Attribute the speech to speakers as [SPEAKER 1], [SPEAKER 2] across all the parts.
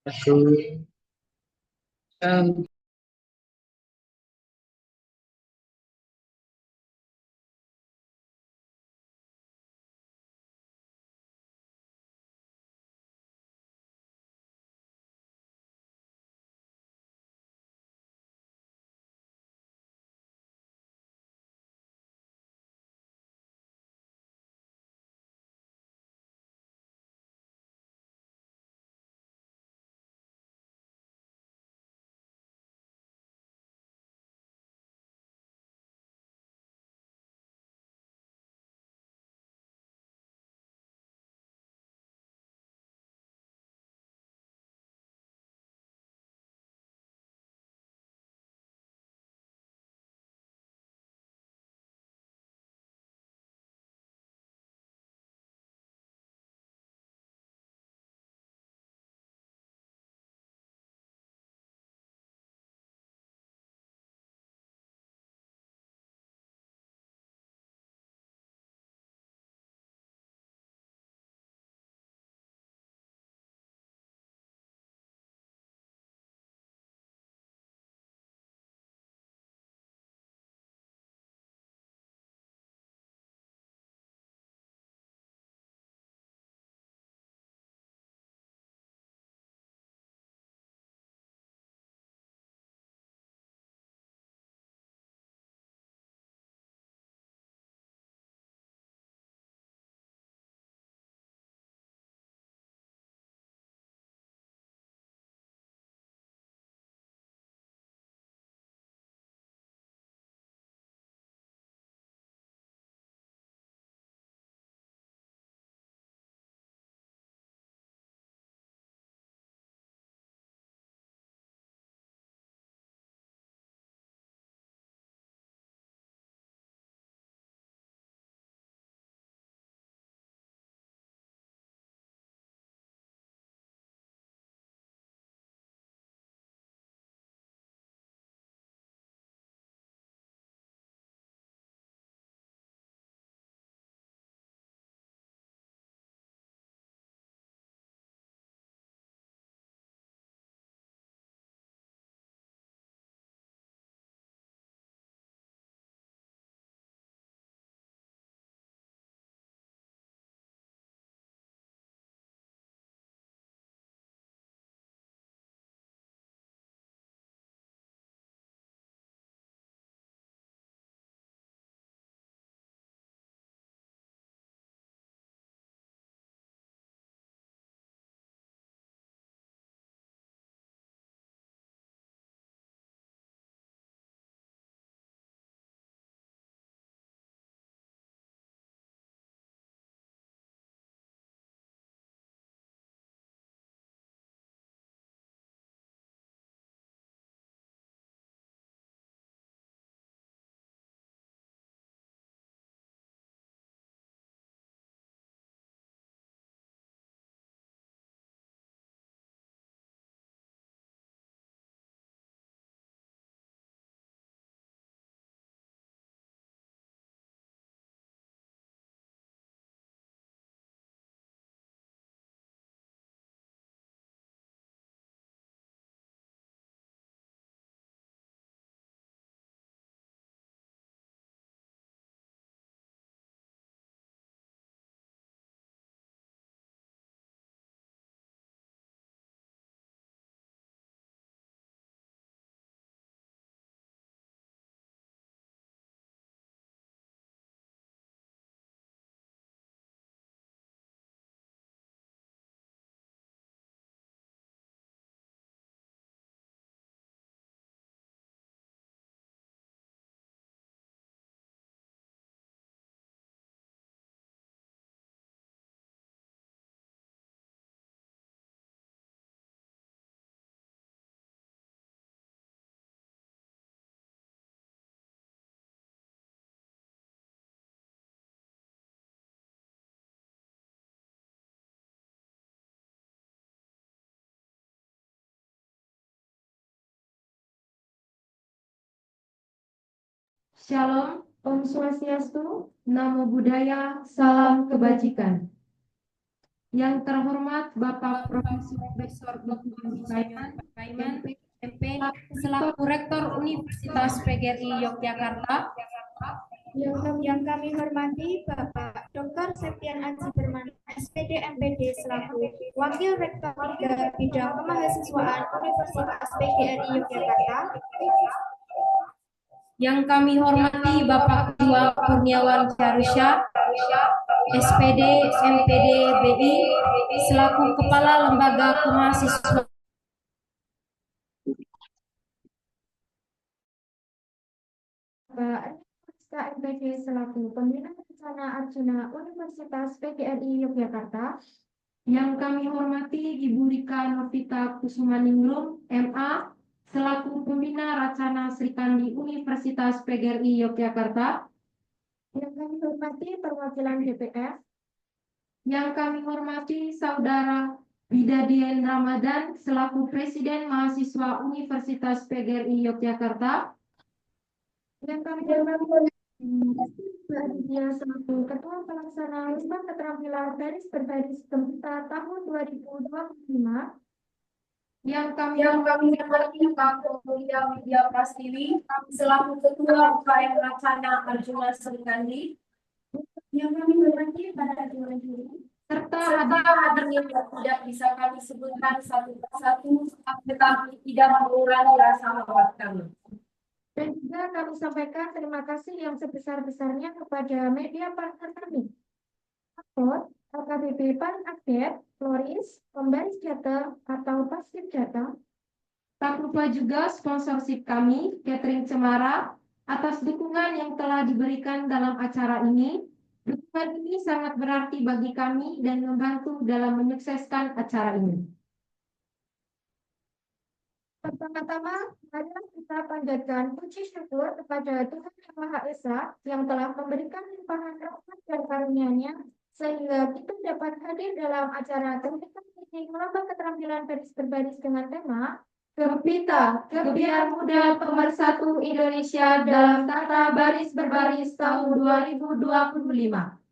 [SPEAKER 1] Aku um,
[SPEAKER 2] Shalom, Om Swastiastu, Namo Buddhaya, Salam Kebajikan.
[SPEAKER 1] Yang terhormat Bapak Profesor
[SPEAKER 2] Profesor
[SPEAKER 1] Dr.
[SPEAKER 2] Dr.
[SPEAKER 1] Sulaiman,
[SPEAKER 2] Sulaiman Paiman,
[SPEAKER 1] MP,
[SPEAKER 2] MP,
[SPEAKER 1] selaku Rektor
[SPEAKER 2] selaku Rektor Universitas PGRI Yogyakarta,
[SPEAKER 3] Yang kami hormati Bapak Dr. Septian Aji Berman, SPD MPD selaku Wakil Rektor 3 Bidang Kemahasiswaan Universitas PGRI Yogyakarta.
[SPEAKER 2] yang kami hormati Bapak Ketua Kurniawan Syarusya, SPD MPD BI, selaku Kepala Lembaga Kemahasiswaan
[SPEAKER 3] Bapak Ernesta MPD selaku Pembina Rencana Arjuna Universitas PGRI Yogyakarta.
[SPEAKER 1] yang kami hormati Ibu Rika Novita Kusumaningrum, MA, selaku Pembina Racana Srikandi Universitas PGRI Yogyakarta.
[SPEAKER 3] Yang kami hormati perwakilan DPR.
[SPEAKER 1] Yang kami hormati Saudara Bidadien Ramadan, selaku Presiden Mahasiswa Universitas PGRI Yogyakarta.
[SPEAKER 3] Yang kami hormati Mbak Aditya selaku Ketua Pelaksana Lomba Keterampilan Baris Berbaris Komputer tahun 2025.
[SPEAKER 1] Yang kami hormati Pak Mulia Widya Prastiwi, selaku Ketua UKM Racana Arjuna Srikandi.
[SPEAKER 3] Yang kami hormati para dewan juri
[SPEAKER 1] Serta
[SPEAKER 3] hadirin
[SPEAKER 1] yang tidak bisa kami sebutkan satu persatu, tetapi tidak mengurangi rasa hormat kami.
[SPEAKER 3] dan juga kami sampaikan terima kasih yang sebesar-besarnya kepada media partner kami. Upload, LKBP Paling Update, Floris, Pembaris Data atau Pasif Data.
[SPEAKER 1] Tak lupa juga sponsorship kami, Catering Cemara, atas dukungan yang telah diberikan dalam acara ini. Dukungan ini sangat berarti bagi kami dan membantu dalam menyukseskan acara ini.
[SPEAKER 3] Pertama-tama, mari kita panjatkan puji syukur kepada Tuhan Yang Maha Esa yang telah memberikan limpahan rahmat dan karunia-Nya sehingga kita dapat hadir dalam acara Gempita Meeting Lomba Keterampilan Baris Berbaris dengan tema
[SPEAKER 1] Gempita, Gebiar Muda Pemersatu Indonesia dalam Tata Baris Berbaris tahun 2025.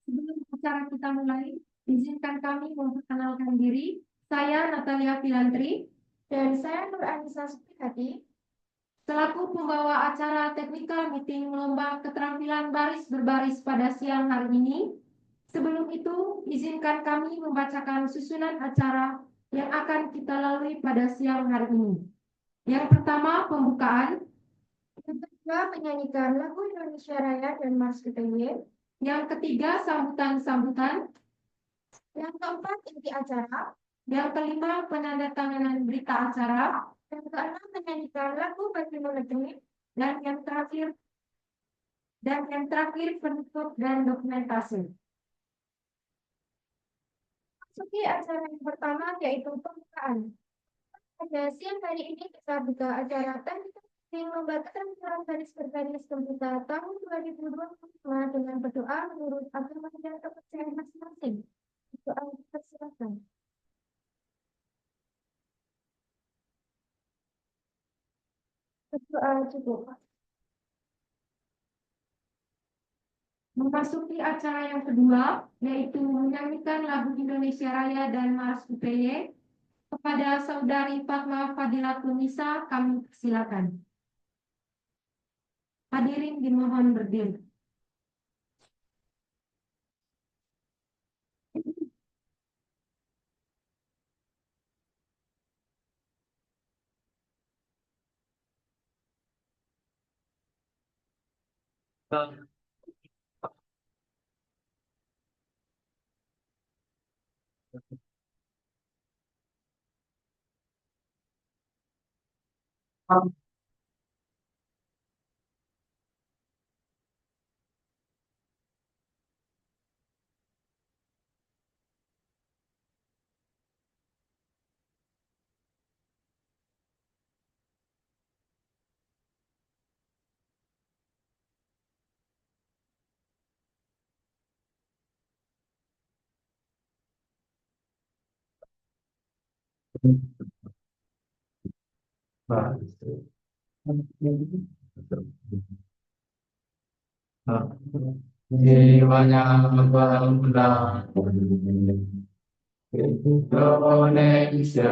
[SPEAKER 1] Sebelum acara kita mulai, izinkan kami memperkenalkan diri. Saya Natalia Filantri
[SPEAKER 3] dan saya Nur Anissa Supihati
[SPEAKER 1] selaku pembawa acara technical meeting lomba keterampilan baris berbaris pada siang hari ini. Sebelum itu, izinkan kami membacakan susunan acara yang akan kita lalui pada siang hari ini. Yang pertama, pembukaan.
[SPEAKER 3] yang kedua menyanyikan lagu Indonesia Raya dan Mars UTY.
[SPEAKER 1] Yang ketiga, sambutan-sambutan.
[SPEAKER 3] Yang keempat, inti acara.
[SPEAKER 1] Yang kelima, penandatanganan berita acara.
[SPEAKER 3] Yang keenam, menyanyikan lagu Bagimu Negeri.
[SPEAKER 1] Dan yang terakhir penutup dan dokumentasi.
[SPEAKER 3] Masuki acara yang pertama yaitu pembukaan. Pada siang hari ini kita buka acara teknik lomba keterampilan baris berbaris komputer tahun 2025 dengan berdoa menurut agama dan kepercayaan masing-masing. Doa persilakan. Berdoa cukup.
[SPEAKER 1] Memasuki acara yang kedua, yaitu menyanyikan lagu Indonesia Raya dan Mars UPY. Kepada Saudari Fatma Fadilatun-Nisa, kami persilakan. Hadirin dimohon berdiri.
[SPEAKER 4] Jiwanya berulang Indonesia.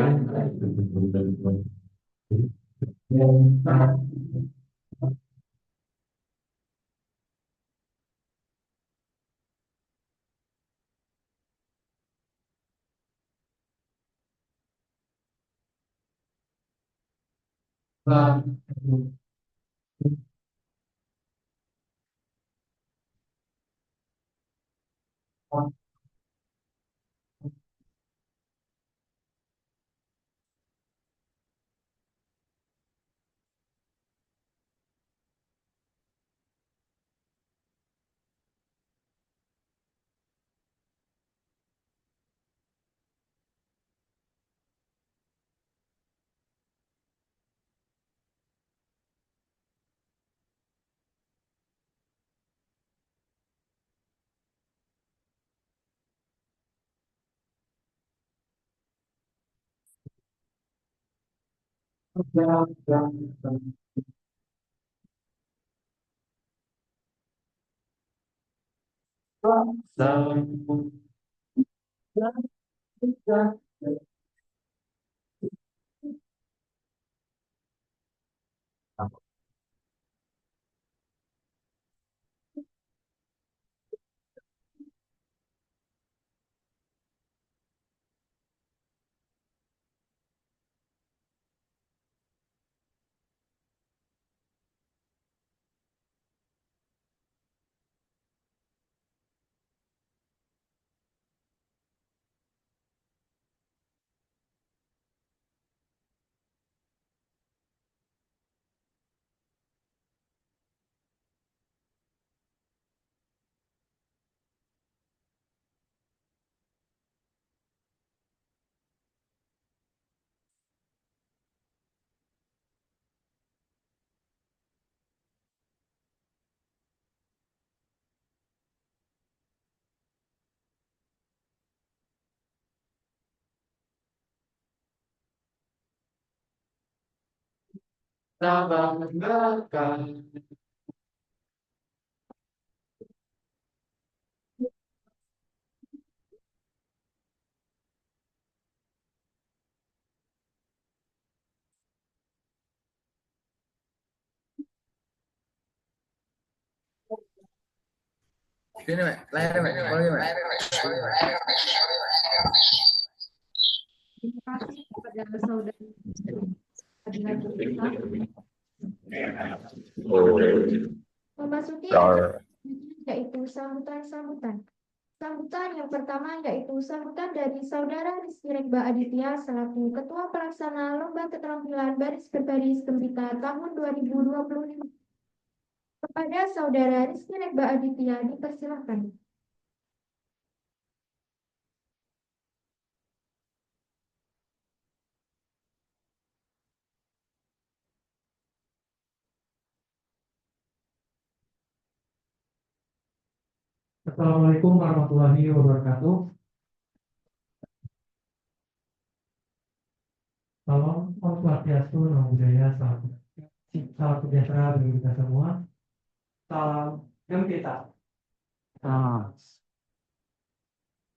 [SPEAKER 5] Sini, Mek. Layar, Mek. Boleh, Mek.
[SPEAKER 1] Terima kasih kepada saudara pengadilan kita.
[SPEAKER 3] Memasuki acara yaitu sambutan-sambutan. Sambutan yang pertama yaitu sambutan dari Saudara Rizky Rekba Aditya selaku Ketua Pelaksana Lomba Keterampilan Baris Berbaris Gempita tahun 2025. Kepada Saudara Rizky Rekba Aditya dipersilahkan.
[SPEAKER 6] Assalamualaikum warahmatullahi wabarakatuh. Salam Om Swastiastu, Namo Buddhaya, salam sejahtera bagi kita semua. Salam Gempita.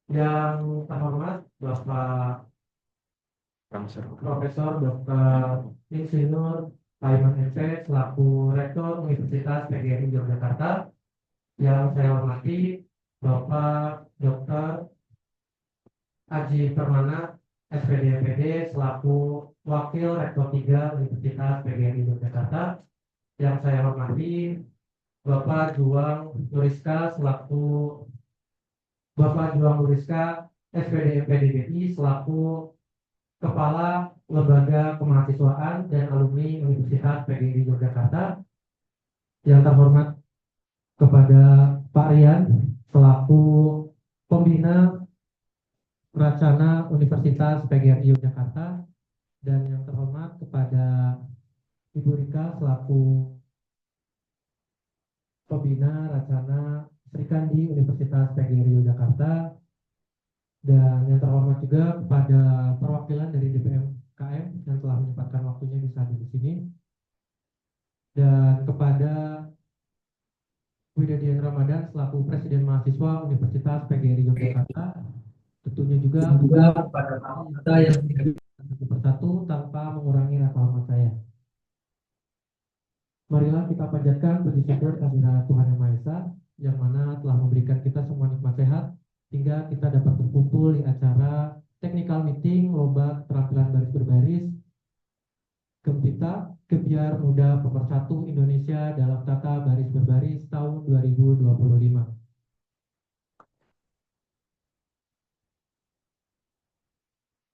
[SPEAKER 6] Yang terhormat Bapak Profesor Dr. Insinyur Paiman MP selaku Rektor Universitas PGRI Yogyakarta. Yang saya hormati Bapak Dr. Aji Permana SPD MPD selaku Wakil Rektor 3 Universitas PGRI Yogyakarta. Yang saya hormati Bapak Juang Luriska SPD MPD BI selaku Kepala Lembaga Kemahasiswaan dan Alumni Universitas PGRI Yogyakarta. Yang terhormat kepada Pak Rian selaku Pembina Racana Universitas PGRI Yogyakarta, dan yang terhormat kepada Ibu Rika selaku Pembina Racana Sri Kandi Universitas PGRI Yogyakarta, Dan yang terhormat juga kepada perwakilan dari DPM KM yang telah menyempatkan waktunya bisa hadir di sini, dan kepada Widadian Ramadan selaku Presiden Mahasiswa Universitas PGRI Yogyakarta, tentunya juga kepada kita yang tidak satu persatu tanpa mengurangi rasa hormat saya. Marilah kita panjatkan puji syukur kehadirat Tuhan Yang Maha Esa yang mana telah memberikan kita semua nikmat sehat hingga kita dapat berkumpul di acara technical meeting lomba keterampilan baris berbaris Gempita Gebyar Muda Pemersatu Indonesia dalam tata baris berbaris tahun 2025.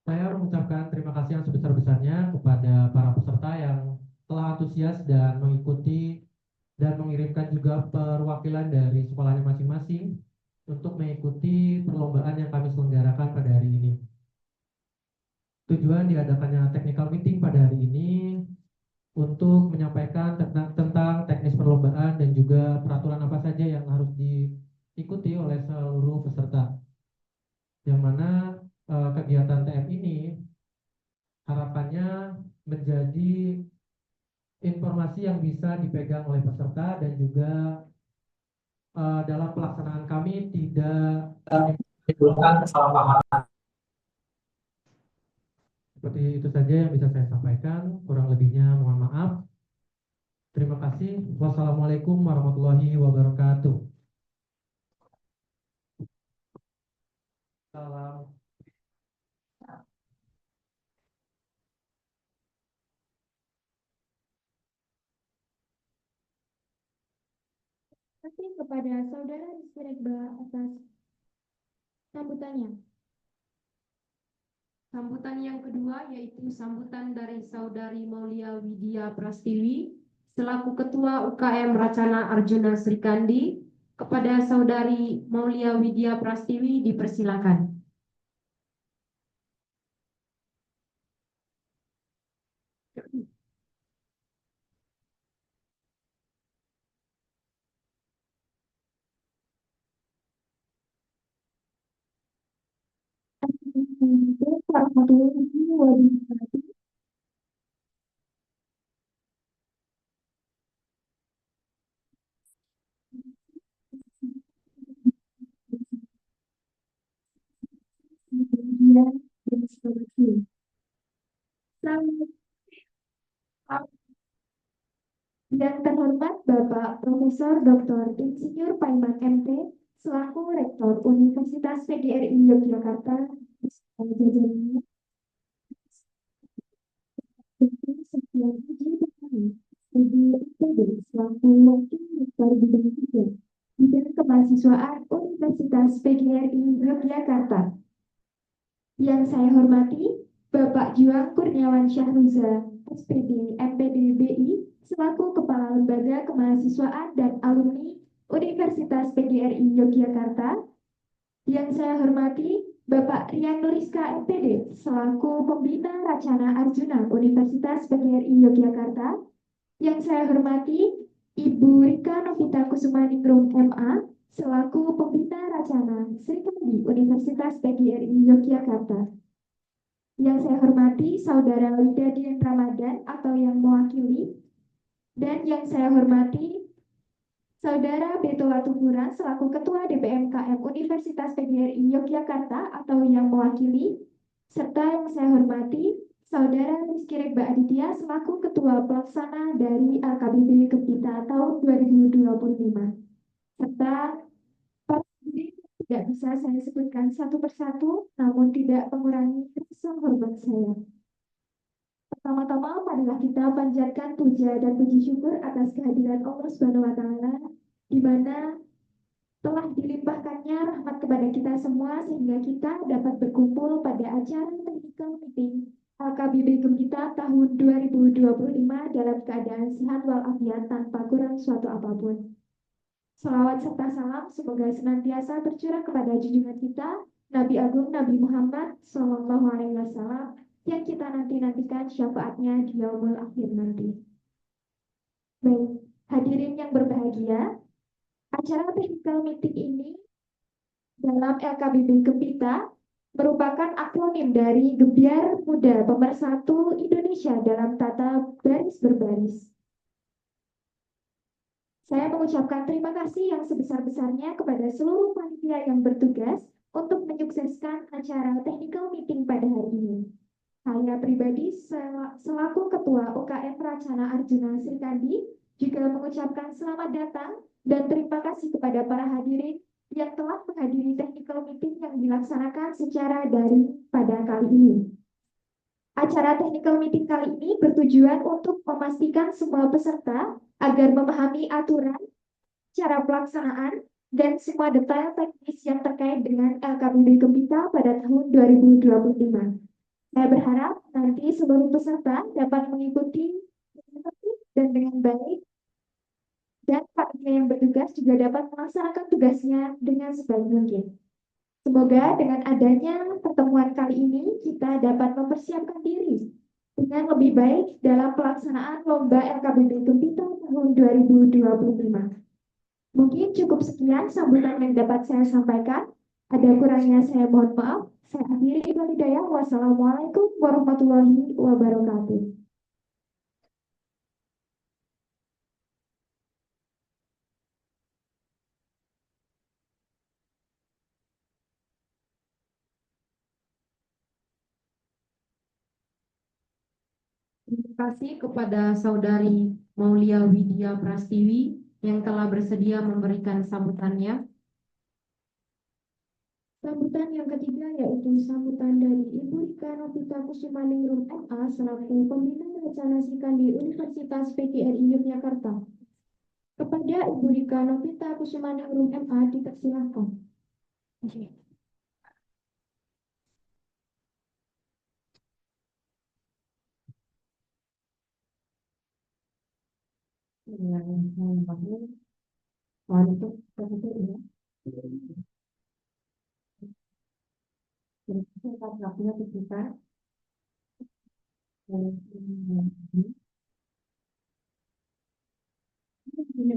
[SPEAKER 6] Saya mengucapkan terima kasih yang sebesar-besarnya kepada para peserta yang telah antusias dan mengikuti dan mengirimkan juga perwakilan dari sekolahnya masing-masing untuk mengikuti perlombaan yang kami selenggarakan pada hari ini. Tujuan diadakannya technical meeting pada hari ini untuk menyampaikan tentang teknis perlombaan dan juga peraturan apa saja yang harus diikuti oleh seluruh peserta. Yang mana kegiatan TM ini harapannya menjadi informasi yang bisa dipegang oleh peserta dan juga dalam pelaksanaan kami tidak menimbulkan kesalahpahaman. Seperti itu saja yang bisa saya sampaikan, kurang lebihnya mohon maaf. Terima kasih. Wassalamualaikum warahmatullahi wabarakatuh. Salam.
[SPEAKER 3] Terima kasih kepada Saudara Rizky Rekba atas sambutannya.
[SPEAKER 1] Sambutan yang kedua yaitu sambutan dari Saudari Maulia Widya Prastiwi selaku Ketua UKM Racana Arjuna Srikandi. Kepada Saudari Maulia Widya Prastiwi dipersilakan.
[SPEAKER 3] Assalamualaikum warahmatullahi wabarakatuh. Yang terhormat Bapak Profesor Dr. Insinyur Paiman MT selaku Rektor Universitas PGRI Yogyakarta beserta jajarannya, Dr. Setian Puji Permana, SPD selaku Wakil Rektor Bidang 3 Bidang Kemahasiswaan Universitas PGRI Yogyakarta. Yang saya hormati Bapak Juang Kurniawan Syahruza, SPD MPD BI selaku Kepala Lembaga Kemahasiswaan dan Alumni Universitas PGRI Yogyakarta. Yang saya hormati Bapak Rian Nuriska MPD selaku Pembina Racana Arjuna Universitas PGRI Yogyakarta. Yang saya hormati Ibu Rika Novita Kusumaningrum MA selaku Pembina Racana Srikandi Universitas PGRI Yogyakarta. Yang saya hormati Saudara Widadian Ramadan atau yang mewakili, dan yang saya hormati Saudara Beto Watuhuran selaku Ketua DPM KM Universitas PGRI Yogyakarta atau yang mewakili, serta yang saya hormati Saudara Rizky Rekba Aditya selaku Ketua Pelaksana dari LKBB Gempita tahun 2025, serta para hadirin tidak bisa saya sebutkan satu persatu, namun tidak mengurangi rasa hormat saya. Pertama-tama, marilah kita panjatkan puja dan puji syukur atas kehadiran Allah Subhanahu wa Ta'ala, di mana telah dilimpahkannya rahmat kepada kita semua sehingga kita dapat berkumpul pada acara technical meeting LKBB Gempita tahun 2025 dalam keadaan sehat walafiat tanpa kurang suatu apapun. Salawat serta salam semoga senantiasa tercurah kepada junjungan kita Nabi Agung Nabi Muhammad SAW yang kita nantikan syafaatnya di yaumul akhir nanti. Baik, hadirin yang berbahagia, acara technical meeting ini dalam LKBB Gempita merupakan akronim dari Gebiar Muda Pemersatu Indonesia dalam tata baris berbaris. Saya mengucapkan terima kasih yang sebesar-besarnya kepada seluruh panitia yang bertugas untuk menyukseskan acara technical meeting pada hari ini. Saya pribadi selaku Ketua UKM Racana Arjuna Srikandi juga mengucapkan selamat datang dan terima kasih kepada para hadirin yang telah menghadiri technical meeting yang dilaksanakan secara daring pada kali ini. Acara technical meeting kali ini bertujuan untuk memastikan semua peserta agar memahami aturan, cara pelaksanaan, dan semua detail teknis yang terkait dengan LKBB Gempita pada tahun 2025. Saya berharap nanti seluruh peserta dapat mengikuti dan dengan baik, dan panitia yang bertugas juga dapat melaksanakan tugasnya dengan sebaik mungkin. Semoga dengan adanya pertemuan kali ini kita dapat mempersiapkan diri dengan lebih baik dalam pelaksanaan Lomba LKBB Gempita tahun 2025. Mungkin cukup sekian sambutan yang dapat saya sampaikan. Ada kurangnya saya mohon maaf. Saya akhiri Walhidayah. Wassalamualaikum warahmatullahi wabarakatuh.
[SPEAKER 1] Terima kasih kepada Saudari Maulia Widya Prastiwi yang telah bersedia memberikan sambutannya.
[SPEAKER 3] Sambutan yang ketiga yaitu sambutan dari Ibu Rika Novita Kusumaningrum MA selaku Pembina Racana Srikandi Universitas PGRI Yogyakarta. Kepada Ibu Rika Novita Kusumaningrum MA dipersilahkan.
[SPEAKER 1] Ini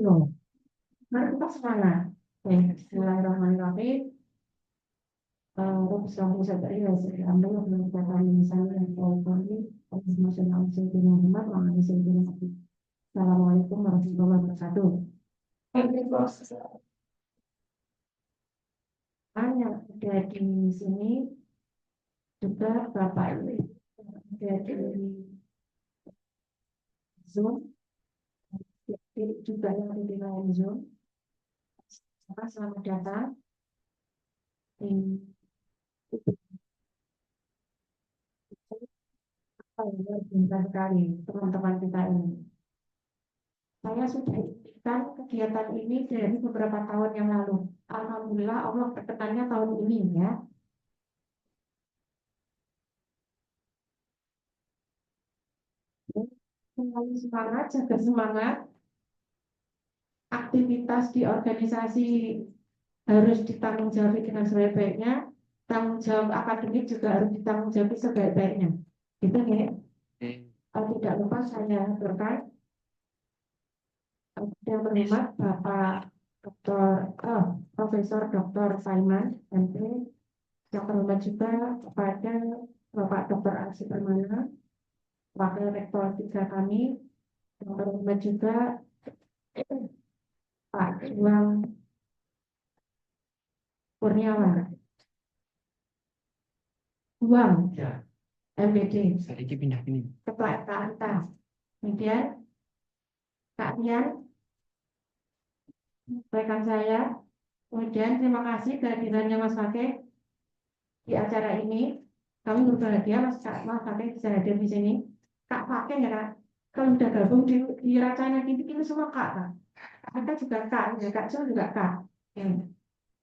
[SPEAKER 1] loh, mari kita semangat. Bismillahirrahmanirrahim. Rabbi shrah li sadri wa yassir li amri wahlul 'uqdatam min lisani yafqahu qawli. Allahumma shalli ala sayyidina Muhammad wa ala sayyidina Nabi. Assalamualaikum warahmatullahi wabarakatuh. Yang ada di sini juga Bapak Ibu ada di Zoom, juga yang ada di lain Zoom. Selamat datang. Luar biasa sekali teman-teman kita ini. Saya sudah ikutkan kegiatan ini dari beberapa tahun yang lalu. Alhamdulillah Allah berketannya tahun ini ya. Selalu semangat, jaga semangat. Aktivitas di organisasi harus ditanggung jawab dengan sebaik-baiknya. Tanggung jawab akademik juga harus ditanggung jawab sebaik-baiknya. Gitu ya. Tidak lupa saya aturkan yang berhormat Bapak Profesor Dr. Saiman MP, yang terhormat juga kepada Bapak Dr. Arsy Permana, Wakil Rektor 3 kami, yang terhormat juga Pak Juang Kurniawan, Juang MPD, Ketua FKANTA, kemudian Kak Tian, rekan saya, kemudian terima kasih kehadirannya Mas Fakih di acara ini. Kami berbahagia Mas Fakih bisa hadir di sini. Kak Fakih ya Kak, kalau udah gabung di Racana ini semua Kak. Kita juga Kak, ya Kak Jul juga Kak.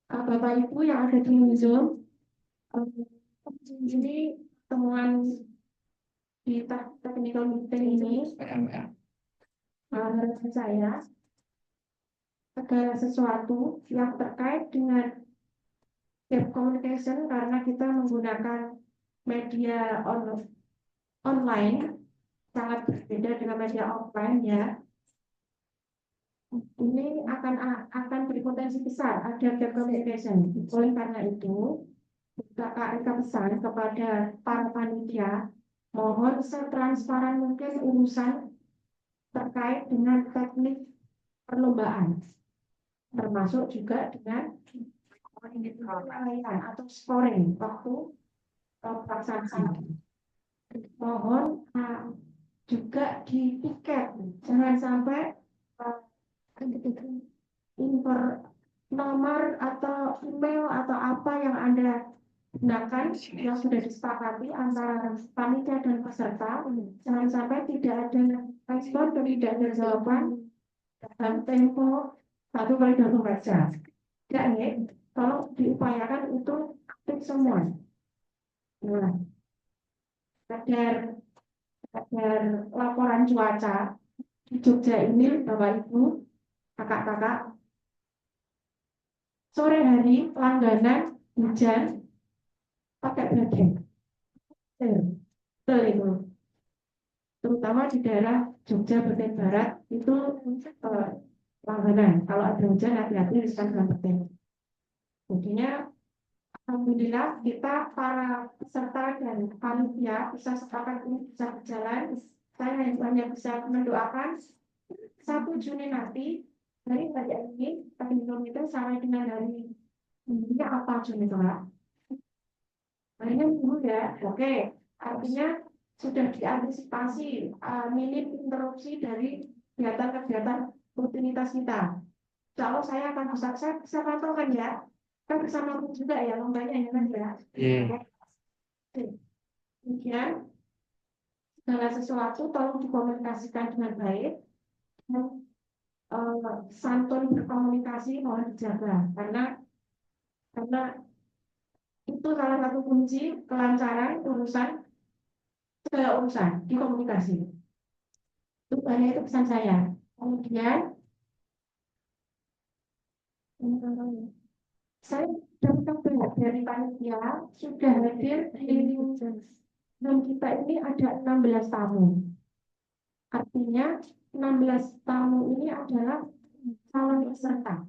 [SPEAKER 1] Bapak Ibu yang ada di Zoom, ini temuan di technical meeting ini, harapan saya segala sesuatu yang terkait dengan web communication, karena kita menggunakan media online sangat berbeda dengan media offline ya. Ini akan berpotensi besar ada web communication. Oleh karena itu, Kakak pesan kepada para panitia, mohon setransparan mungkin urusan terkait dengan teknik perlombaan, termasuk juga dengan penilaian atau scoring waktu pelaksanaan. Mohon juga di tiket, jangan sampai nomor atau email atau apa yang Anda gunakan yang sudah disepakati antara panitia dan peserta, jangan sampai tidak ada respon dan tidak ada jawaban dalam tempo 1 kali 24 jam. Tidak nih, tolong diupayakan itu aktif semua. Nah, agar laporan cuaca di Jogja ini, Bapak Ibu, kakak-kakak, sore hari langganan hujan pakai jaket. Betul itu. Terutama di daerah Jogja bagian barat itu langganan. Kalau ada hujan hati-hati riskan dengan petir. Jadinya alhamdulillah kita para peserta dan panitia bisa sepakat ini bisa berjalan. Saya hanya bisa mendoakan 1 Juni nanti dari pagi ini itu sampai dengan hari ini apa Juni Pak? Harinya minggu ya, oke. Artinya sudah diantisipasi minim interupsi dari kegiatan-kegiatan rutinitas kita. Kalau saya akan bisa pantaukan ya. Kan bisa nonton juga ya lombanya ya kan ya. Kemudian segala sesuatu tolong dikomunikasikan dengan baik dan santun berkomunikasi mohon dijaga karena itu salah satu kunci kelancaran segala urusan di komunikasi. Itu hanya itu pesan saya. Kemudian saya dapat kabar dari panitia sudah hadir di dan kita ini ada 16 tamu. Artinya 16 tamu ini adalah calon peserta.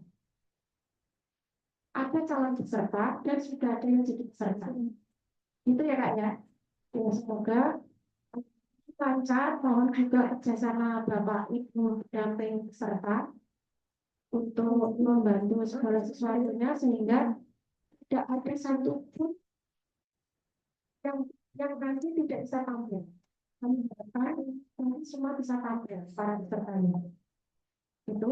[SPEAKER 1] Ada calon peserta dan sudah ada yang jadi peserta. Itu ya Kak ya. Ya semoga lancar, mohon juga kerjasama Bapak Ibu pendamping peserta untuk membantu segala sesuatunya sehingga tidak ada satupun yang nanti tidak bisa tampil. Kami harapkan nanti semua bisa tampil para pesertanya. Itu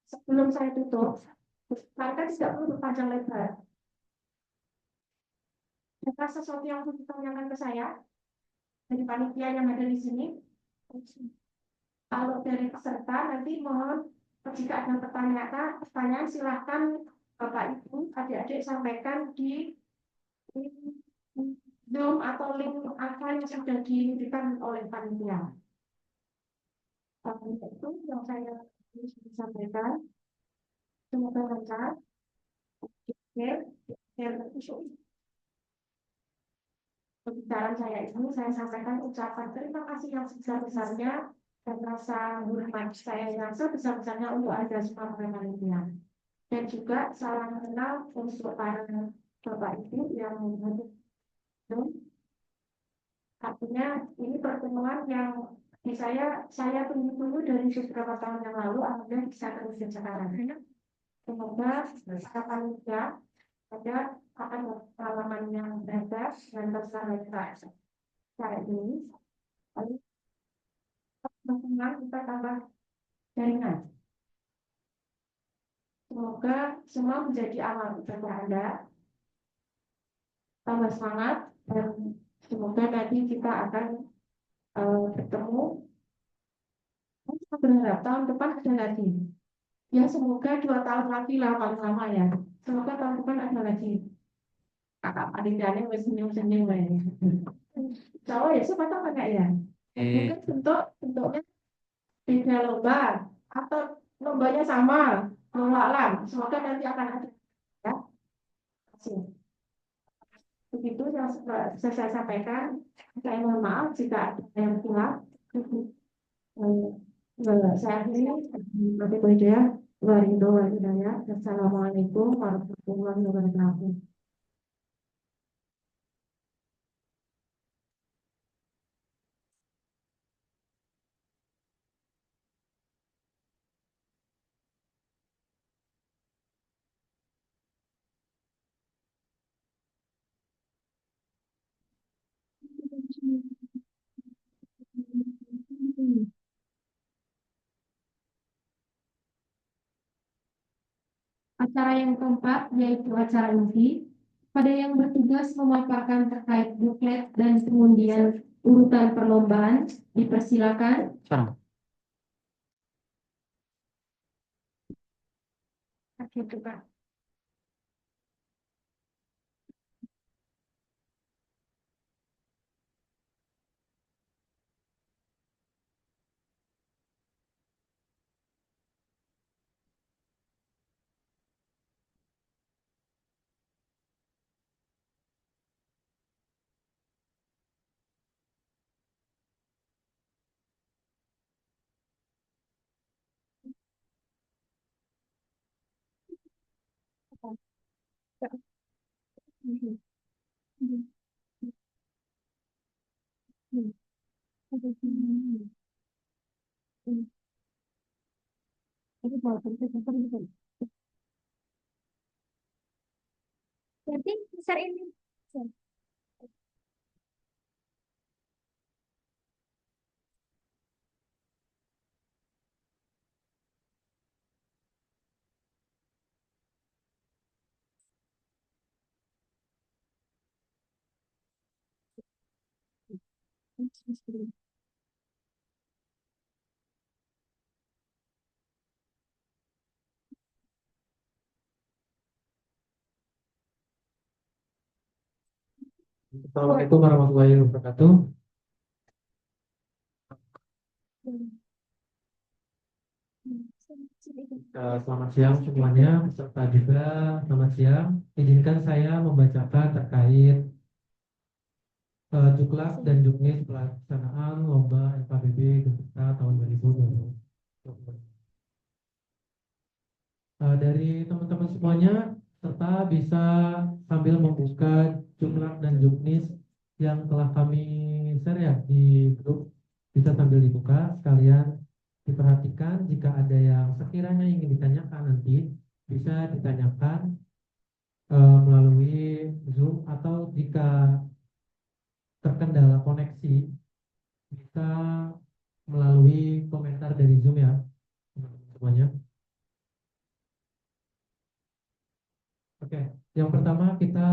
[SPEAKER 1] sebelum saya tutup, mereka tidak perlu berpanjang lebar. Ada sesuatu yang perlu ditanyakan ke saya dari panitia yang ada di sini. Kalau dari peserta nanti mohon jika ada pertanyaan silahkan Bapak Ibu adik-adik sampaikan di Zoom atau link apa yang sudah diberikan oleh panitia. Itu yang saya sampaikan. Semoga lancar. Pembicaraan saya ini saya sampaikan ucapan terima kasih yang sebesar-besarnya dan rasa hormat saya yang sebesar-besarnya untuk Anda semua panitia. Dan juga salam kenal untuk para Bapak Ibu yang hadir. Artinya ini pertemuan yang saya tunggu-tunggu dari beberapa tahun yang lalu, alhamdulillah bisa terwujud sekarang. Semoga para panitia ada akan pengalaman yang berbeda dan tersalah cara ini. Lalu kita tambah jaringan. Semoga semua menjadi amal bagi Anda. Tambah semangat dan semoga nanti kita akan bertemu. Saya berharap tahun depan ada lagi. Ya semoga 2 tahun lagi lah paling lama ya. Semoga tahun depan ada lagi. Kakak panitianya senyum-senyum ya. Insya ya siapa tahu enggak ya. Mungkin bentuknya beda lomba atau lombanya sama, alam. Semoga nanti akan ada. Ya. Terima kasih. Begitu yang bisa saya sampaikan. Saya mohon maaf jika ada yang kurang. Saya akhiri. Terima kasih. Waridho hidayah. Assalamualaikum warahmatullahi wabarakatuh. Acara yang keempat yaitu acara inti. Pada yang bertugas memaparkan terkait buklet dan pengundian urutan perlombaan, dipersilakan. Oke, Pak.
[SPEAKER 3] Berarti besar ini.
[SPEAKER 6] Assalamualaikum warahmatullahi wabarakatuh. Selamat siang semuanya, peserta juga selamat siang. Izinkan saya membacakan terkait Juklak dan Juknis pelaksanaan Lomba FKBB Gepetra tahun 2020. Dari teman-teman semuanya, serta bisa sambil membuka Juklak dan Juknis yang telah kami share ya di grup, bisa sambil dibuka sekalian. Diperhatikan jika ada yang sekiranya ingin ditanyakan nanti bisa ditanyakan melalui Zoom, atau jika terkendala koneksi bisa melalui komentar dari Zoom ya teman-teman semuanya. Oke, yang pertama kita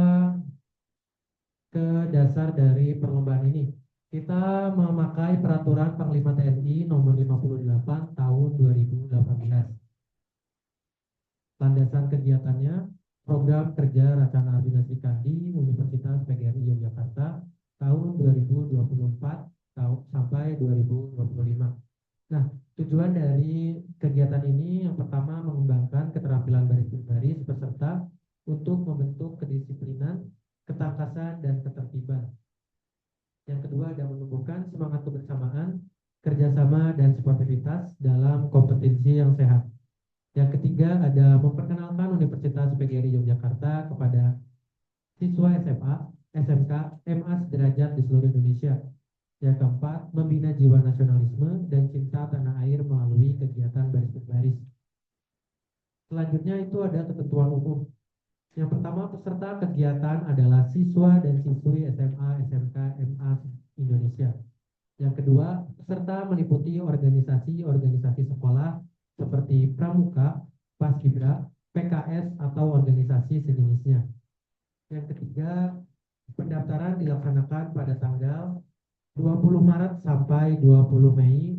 [SPEAKER 6] ke dasar dari perlombaan ini. Kita memakai peraturan Panglima TNI nomor 58 tahun 2018. Landasan kegiatannya program kerja Racana Abinasi Kandi Universitas PGRI Yogyakarta tahun 2024 sampai 2025. Nah, tujuan dari kegiatan ini yang pertama mengembangkan keterampilan baris-baris peserta untuk membentuk kedisiplinan, ketangkasan, dan ketertiban. Yang kedua ada menumbuhkan semangat kebersamaan, kerjasama, dan sportivitas dalam kompetensi yang sehat. Yang ketiga ada memperkenalkan Universitas PGRI Yogyakarta kepada siswa SMA, SMK, MA sederajat di seluruh Indonesia. Yang keempat, membina jiwa nasionalisme dan cinta tanah air melalui kegiatan baris berbaris. Selanjutnya itu ada ketentuan umum. Yang pertama, peserta kegiatan adalah siswa dan siswi SMA, SMK, MA Indonesia. Yang kedua, peserta meliputi organisasi-organisasi sekolah seperti Pramuka, Paskibra, PKS, atau organisasi sejenisnya. Yang ketiga, pendaftaran dilaksanakan pada tanggal 20 Maret sampai 20 Mei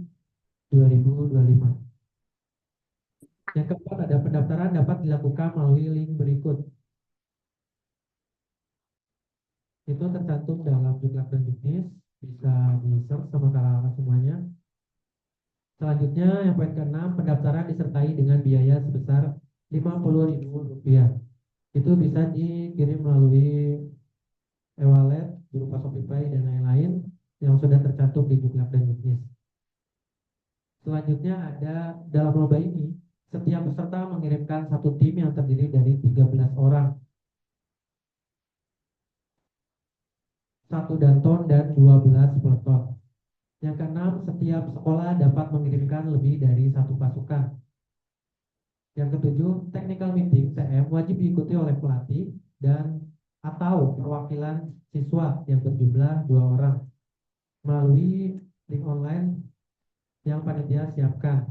[SPEAKER 6] 2025. Yang keempat, ada pendaftaran dapat dilakukan melalui link berikut. Itu tercantum dalam Juklak dan Juknis, bisa di-search sama kakak semuanya. Selanjutnya yang poin ke-6, pendaftaran disertai dengan biaya sebesar Rp50.000. Itu bisa dikirim melalui e-wallet berupa Shopify dan lain-lain yang sudah tercantum di Juklak dan Juknis. Selanjutnya ada dalam lomba ini Setiap peserta mengirimkan satu tim yang terdiri dari 13 orang, 1 danton dan 12 peleton. Yang keenam, setiap sekolah dapat mengirimkan lebih dari 1 pasukan. Yang ketujuh, technical meeting TM wajib diikuti oleh pelatih dan atau perwakilan siswa yang berjumlah 2 orang melalui link online yang panitia siapkan.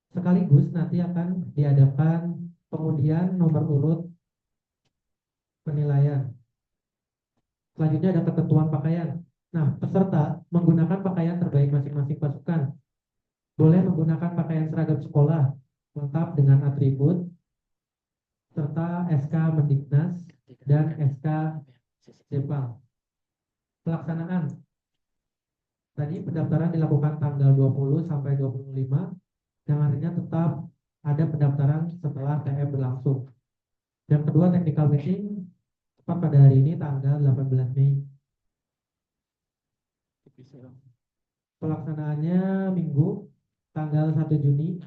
[SPEAKER 6] Sekaligus nanti akan diadakan pengundian nomor urut penilaian. Selanjutnya ada ketentuan pakaian. Nah, peserta menggunakan pakaian terbaik masing-masing pasukan. Boleh menggunakan pakaian seragam sekolah lengkap dengan atribut serta SK Mendiknas dan SK Jepang. Pelaksanaan. Tadi pendaftaran dilakukan tanggal 20 sampai 25, yang artinya tetap ada pendaftaran setelah TM berlangsung. Yang kedua, technical meeting tepat pada hari ini tanggal 18 Mei. Pelaksanaannya Minggu tanggal 1 Juni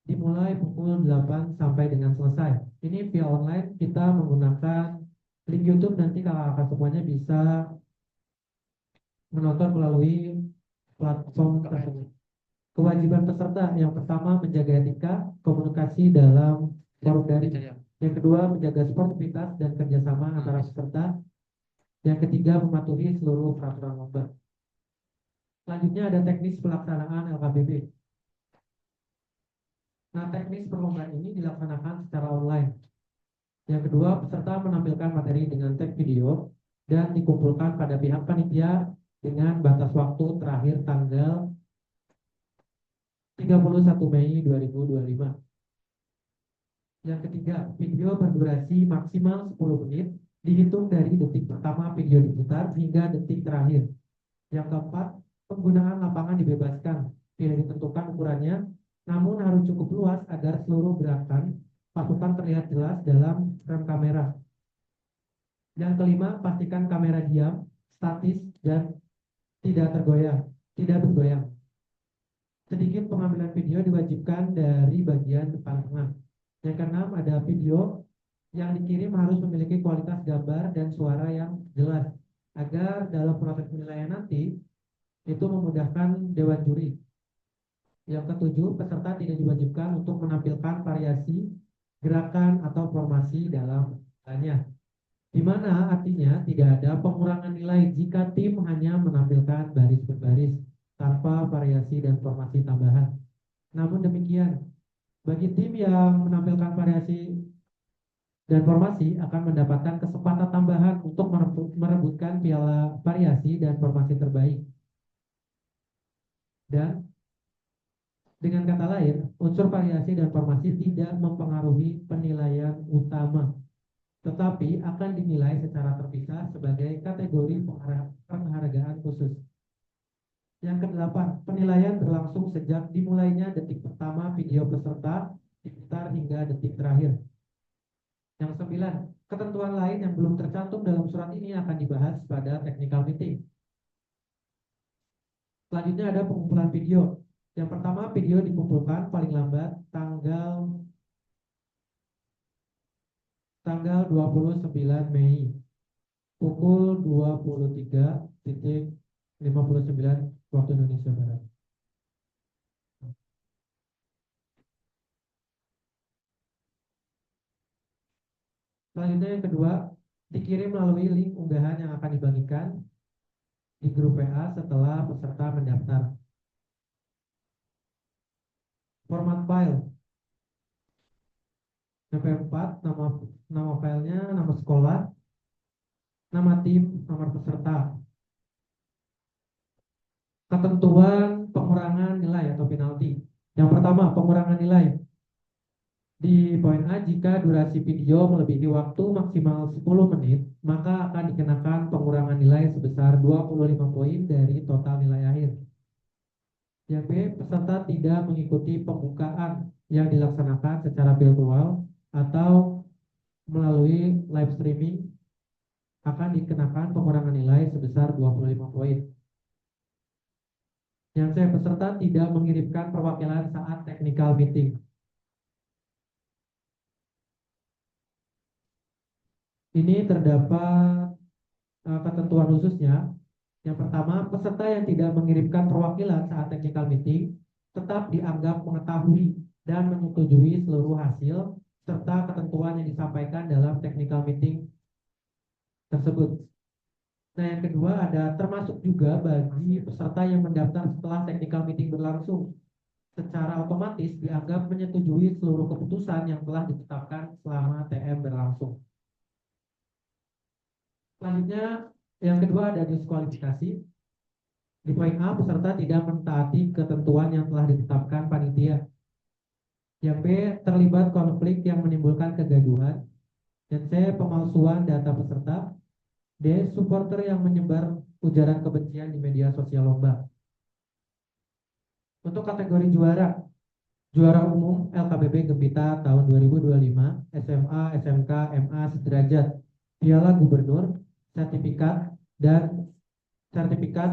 [SPEAKER 6] dimulai pukul 8 sampai dengan selesai. Ini via online, kita menggunakan link YouTube, nanti kakak-kakak semuanya bisa menonton melalui platform tersebut. Kewajiban peserta yang pertama menjaga etika komunikasi dalam forum daring. Yang kedua menjaga sportivitas dan kerjasama antara peserta. Yang ketiga mematuhi seluruh peraturan lomba. Selanjutnya ada teknis pelaksanaan LKBB. Nah, teknis perlombaan ini dilaksanakan secara online. Yang kedua, peserta menampilkan materi dengan tag video dan dikumpulkan pada pihak panitia dengan batas waktu terakhir tanggal 31 Mei 2025. Yang ketiga, video berdurasi maksimal 10 menit dihitung dari detik pertama video diputar hingga detik terakhir. Yang keempat, penggunaan lapangan dibebaskan, tidak ditentukan ukurannya, namun harus cukup luas agar seluruh gerakan pasukan terlihat jelas dalam rem kamera. Yang kelima, pastikan kamera diam, statis, dan tidak bergoyang. Sedikit pengambilan video diwajibkan dari bagian depan tengah. Yang keenam, ada video yang dikirim harus memiliki kualitas gambar dan suara yang jelas agar dalam proses penilaian nanti itu memudahkan dewan juri. Yang ketujuh, peserta tidak diwajibkan untuk menampilkan variasi gerakan atau formasi dalam tanya. Di mana artinya tidak ada pengurangan nilai jika tim hanya menampilkan baris berbaris tanpa variasi dan formasi tambahan. Namun demikian, bagi tim yang menampilkan variasi dan formasi akan mendapatkan kesempatan tambahan untuk merebutkan piala variasi dan formasi terbaik. Dan dengan kata lain, unsur variasi dan formasi tidak mempengaruhi penilaian utama, tetapi akan dinilai secara terpisah sebagai kategori penghargaan khusus. Yang kedelapan, penilaian berlangsung sejak dimulainya detik pertama video peserta diputar hingga detik terakhir. Yang sembilan, ketentuan lain yang belum tercantum dalam surat ini akan dibahas pada technical meeting. Selanjutnya ada pengumpulan video. Yang pertama, video dikumpulkan paling lambat tanggal 29 Mei pukul 23.59 waktu Indonesia Barat. Selanjutnya yang kedua, dikirim melalui link unggahan yang akan dibagikan di grup WA setelah peserta mendaftar. Format file MP4, nama filenya, nama sekolah, nama tim, nomor peserta. Ketentuan pengurangan nilai atau penalti. Yang pertama, pengurangan nilai. Di poin A, jika durasi video melebihi waktu maksimal 10 menit, maka akan dikenakan pengurangan nilai sebesar 25 poin dari total nilai akhir. Yang B, peserta tidak mengikuti pembukaan yang dilaksanakan secara virtual atau melalui live streaming, akan dikenakan pengurangan nilai sebesar 25 poin. Yang C, peserta tidak mengirimkan perwakilan saat technical meeting. Ini terdapat ketentuan khususnya. Yang pertama, peserta yang tidak mengirimkan perwakilan saat technical meeting tetap dianggap mengetahui dan menyetujui seluruh hasil serta ketentuan yang disampaikan dalam technical meeting tersebut. Nah, yang kedua ada termasuk juga bagi peserta yang mendaftar setelah technical meeting berlangsung. Secara otomatis dianggap menyetujui seluruh keputusan yang telah ditetapkan selama TM berlangsung. Selanjutnya, yang kedua ada diskualifikasi. Di poin A, peserta tidak mentaati ketentuan yang telah ditetapkan panitia. Yang B, terlibat konflik yang menimbulkan kegaduhan. Yang C, pemalsuan data peserta. D, supporter yang menyebar ujaran kebencian di media sosial lomba. Untuk kategori juara, juara umum LKBP Gempita tahun 2025, SMA, SMK, MA sederajat, Piala Gubernur, sertifikat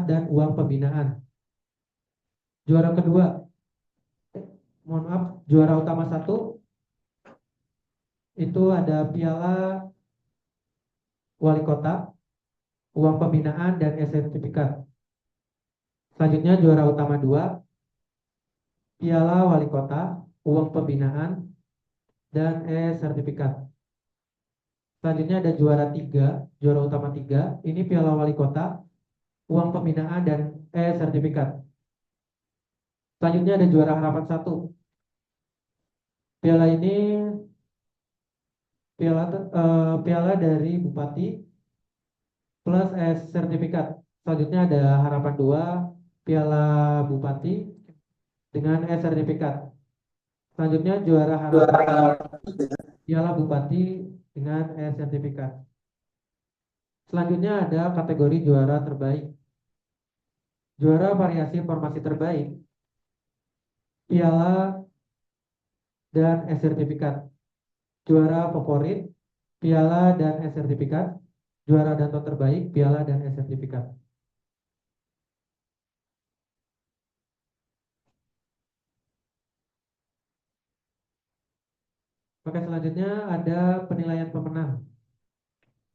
[SPEAKER 6] dan uang pembinaan. Juara kedua, juara utama 1 itu ada Piala Wali Kota, uang pembinaan dan sertifikat. Selanjutnya juara utama 2, Piala Wali Kota, uang pembinaan dan sertifikat. Selanjutnya ada juara 3, juara utama 3, ini Piala Wali Kota, uang pembinaan dan sertifikat. Selanjutnya ada juara harapan 1. Piala ini piala dari Bupati plus sertifikat. Selanjutnya ada harapan 2, Piala Bupati dengan sertifikat. Selanjutnya juara harapan Piala Bupati dengan sertifikat. Selanjutnya ada kategori juara terbaik. Juara variasi informasi terbaik, piala dan sertifikat. Juara favorit, piala dan sertifikat. Juara danto terbaik, piala dan sertifikat. Oke, selanjutnya ada penilaian pemenang.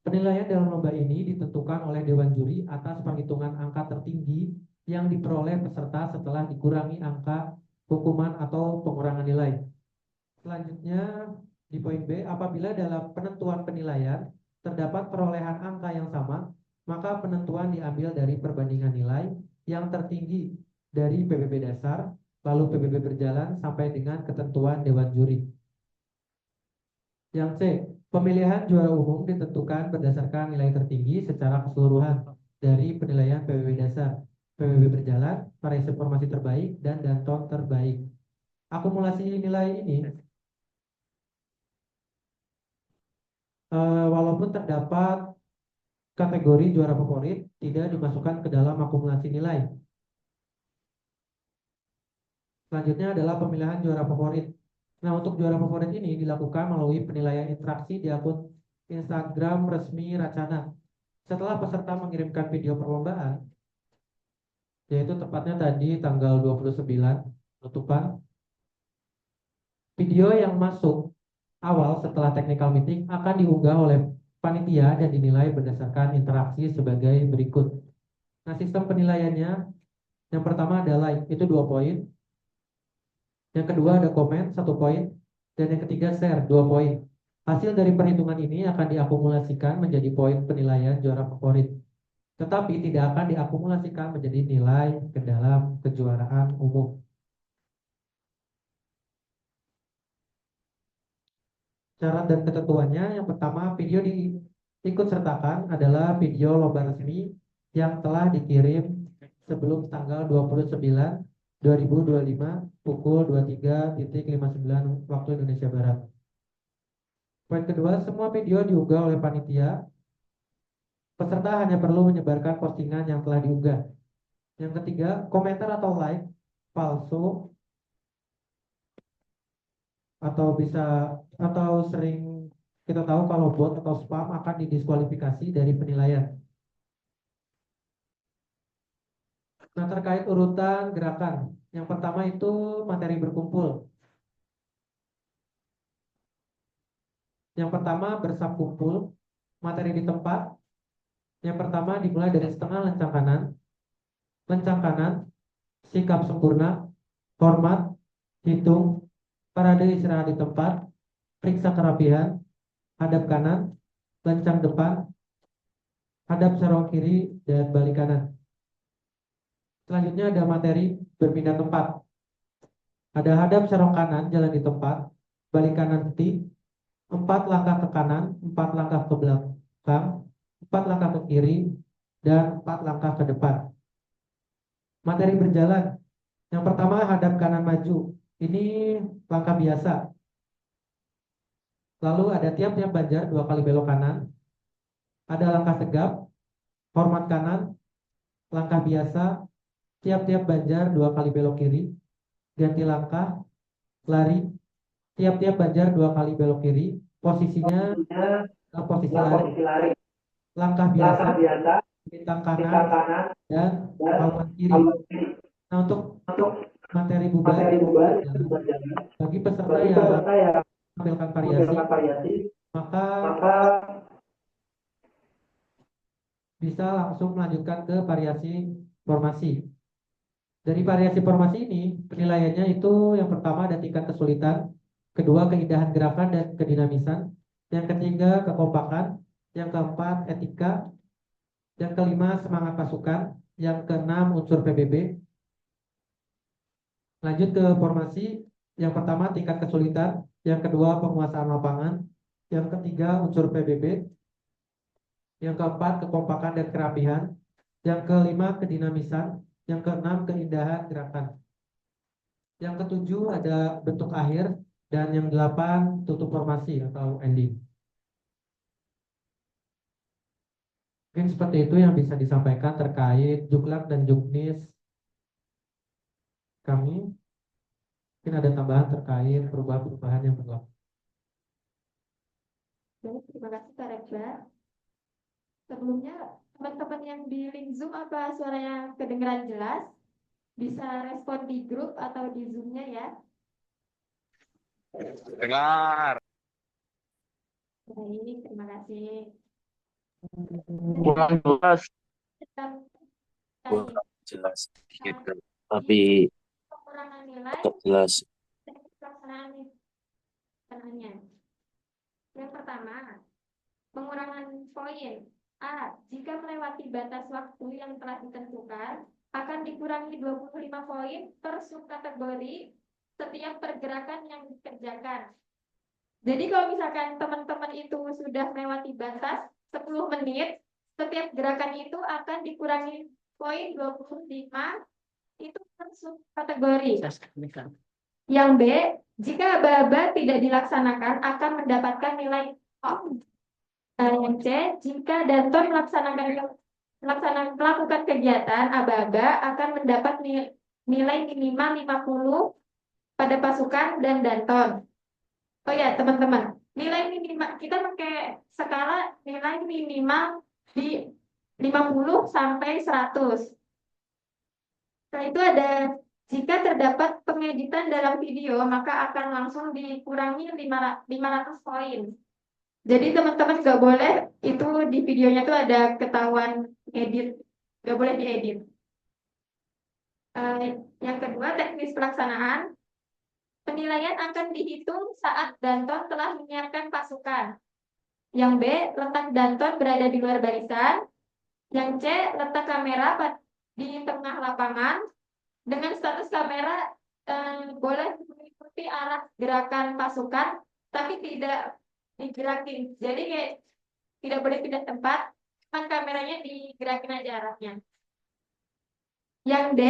[SPEAKER 6] Penilaian dalam lomba ini ditentukan oleh Dewan Juri atas perhitungan angka tertinggi yang diperoleh peserta setelah dikurangi angka hukuman atau pengurangan nilai. Selanjutnya di poin B, apabila dalam penentuan penilaian terdapat perolehan angka yang sama, maka penentuan diambil dari perbandingan nilai yang tertinggi dari PBB dasar, lalu PBB berjalan sampai dengan ketentuan Dewan Juri. Yang C, pemilihan juara umum ditentukan berdasarkan nilai tertinggi secara keseluruhan dari penilaian PBB dasar, PBB berjalan, variasi informasi terbaik, dan danton terbaik. Akumulasi nilai ini, walaupun terdapat kategori juara favorit, tidak dimasukkan ke dalam akumulasi nilai. Selanjutnya adalah pemilihan juara favorit. Nah, untuk juara favorit ini dilakukan melalui penilaian interaksi di akun Instagram resmi Racana. Setelah peserta mengirimkan video perlombaan, yaitu tepatnya tadi tanggal 29 penutupan, video yang masuk awal setelah technical meeting akan diunggah oleh panitia dan dinilai berdasarkan interaksi sebagai berikut. Nah, sistem penilaiannya, yang pertama ada like, itu 2 poin. Yang kedua ada komen 1 poin, dan yang ketiga share 2 poin. Hasil dari perhitungan ini akan diakumulasikan menjadi poin penilaian juara favorit, tetapi tidak akan diakumulasikan menjadi nilai ke dalam kejuaraan umum. Syarat dan ketentuannya, yang pertama video diikut sertakan adalah video lomba resmi yang telah dikirim sebelum tanggal 29/2025 pukul 23.59 waktu Indonesia Barat. Poin kedua, semua video diunggah oleh panitia. Peserta hanya perlu menyebarkan postingan yang telah diunggah. Yang ketiga, komentar atau like palsu atau sering kita tahu kalau bot atau spam akan didiskualifikasi dari penilaian. Nah, terkait urutan gerakan, yang pertama itu materi berkumpul. Yang pertama bersab kumpul, materi di tempat. Yang pertama dimulai dari setengah lencang kanan, sikap sempurna, hormat, hitung, parade istirahat di tempat, periksa kerapihan, hadap kanan, lencang depan, hadap sarung kiri, dan balik kanan. Selanjutnya ada materi berpindah tempat. Ada hadap sarung kanan, jalan di tempat, balik kanan henti, 4 langkah ke kanan, 4 langkah ke belakang, 4 langkah ke kiri, dan 4 langkah ke depan. Materi berjalan. Yang pertama hadap kanan maju. Ini langkah biasa. Lalu ada tiap-tiap banjar 2 kali belok kanan. Ada langkah tegap, hormat kanan, langkah biasa, tiap-tiap banjar 2 kali belok kiri, ganti langkah, lari, tiap-tiap banjar 2 kali belok kiri, posisinya posisi lari, langkah biasa, bintang kanan, dan hormat kiri. Nah, untuk materi bubar, bagi peserta yang menampilkan variasi, maka bisa langsung melanjutkan ke variasi formasi. Dari variasi formasi ini, penilaiannya itu yang pertama ada tingkat kesulitan, kedua keindahan gerakan dan kedinamisan, yang ketiga kekompakan, yang keempat etika, yang kelima semangat pasukan, yang keenam unsur PBB. Lanjut ke formasi, yang pertama tingkat kesulitan, yang kedua penguasaan lapangan, yang ketiga unsur PBB, yang keempat kekompakan dan kerapihan, yang kelima kedinamisan, yang keenam keindahan gerakan, yang ketujuh ada bentuk akhir, dan yang delapan tutup formasi atau ending. Mungkin seperti itu yang bisa disampaikan terkait juklak dan juknis kami. Mungkin ada tambahan terkait perubahan-perubahan yang berlaku.
[SPEAKER 3] Baik, terima kasih Kak Rekbar. Sebelumnya, teman-teman yang di link Zoom apa suaranya kedengeran jelas? Bisa respon di grup atau di Zoom-nya ya.
[SPEAKER 7] Dengar.
[SPEAKER 3] Baik, terima kasih.
[SPEAKER 7] Kurang jelas.
[SPEAKER 3] Tentang
[SPEAKER 7] Kurang jelas sedikit, tapi
[SPEAKER 3] pengurangan nilai
[SPEAKER 7] tetap jelas.
[SPEAKER 3] teknik pelaksanaannya. Yang pertama, pengurangan poin. A. Jika melewati batas waktu yang telah ditentukan, akan dikurangi 25 poin per subkategori setiap pergerakan yang dikerjakan. Jadi kalau misalkan teman-teman itu sudah melewati batas 10 menit, setiap gerakan itu akan dikurangi poin 25 itu per subkategori. Yang B, jika aba-aba tidak dilaksanakan akan mendapatkan nilai O. Yang C, jika Danton melakukan kegiatan, aba-aba akan mendapat nilai minimal 50 pada pasukan dan Danton. Oh ya, teman-teman, nilai minimal kita pakai skala nilai minimal di 50 sampai 100. Setelah itu ada jika terdapat pengeditan dalam video, maka akan langsung dikurangi 500 poin. Jadi teman-teman nggak boleh itu di videonya tuh ada ketahuan edit, nggak boleh diedit. Yang kedua, teknis pelaksanaan. Penilaian akan dihitung saat Danton telah menyiapkan pasukan. Yang B, letak Danton berada di luar barisan. Yang C, letak kamera di tengah lapangan. Dengan status kamera boleh mengikuti arah gerakan pasukan, tapi tidak digerakin. Jadi kayak tidak boleh pindah tempat, cuma kameranya digerakin aja arahnya. Yang D,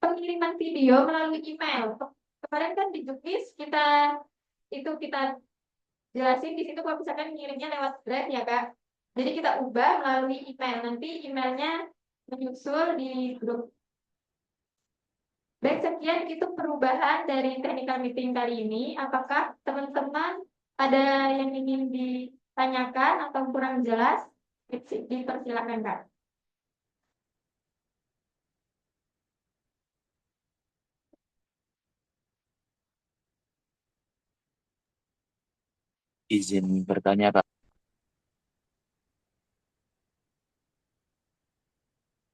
[SPEAKER 3] pengiriman video melalui email. Kemarin kan di Juknis kita jelasin di situ kalau misalkan ngirimnya lewat Drive ya Kak. Jadi kita ubah melalui email. Nanti emailnya menyusul di grup. Baik, sekian itu perubahan dari technical meeting kali ini. Apakah teman-teman ada yang ingin ditanyakan atau kurang jelas? Dipersilakan Kak.
[SPEAKER 7] izin bertanya, Kak.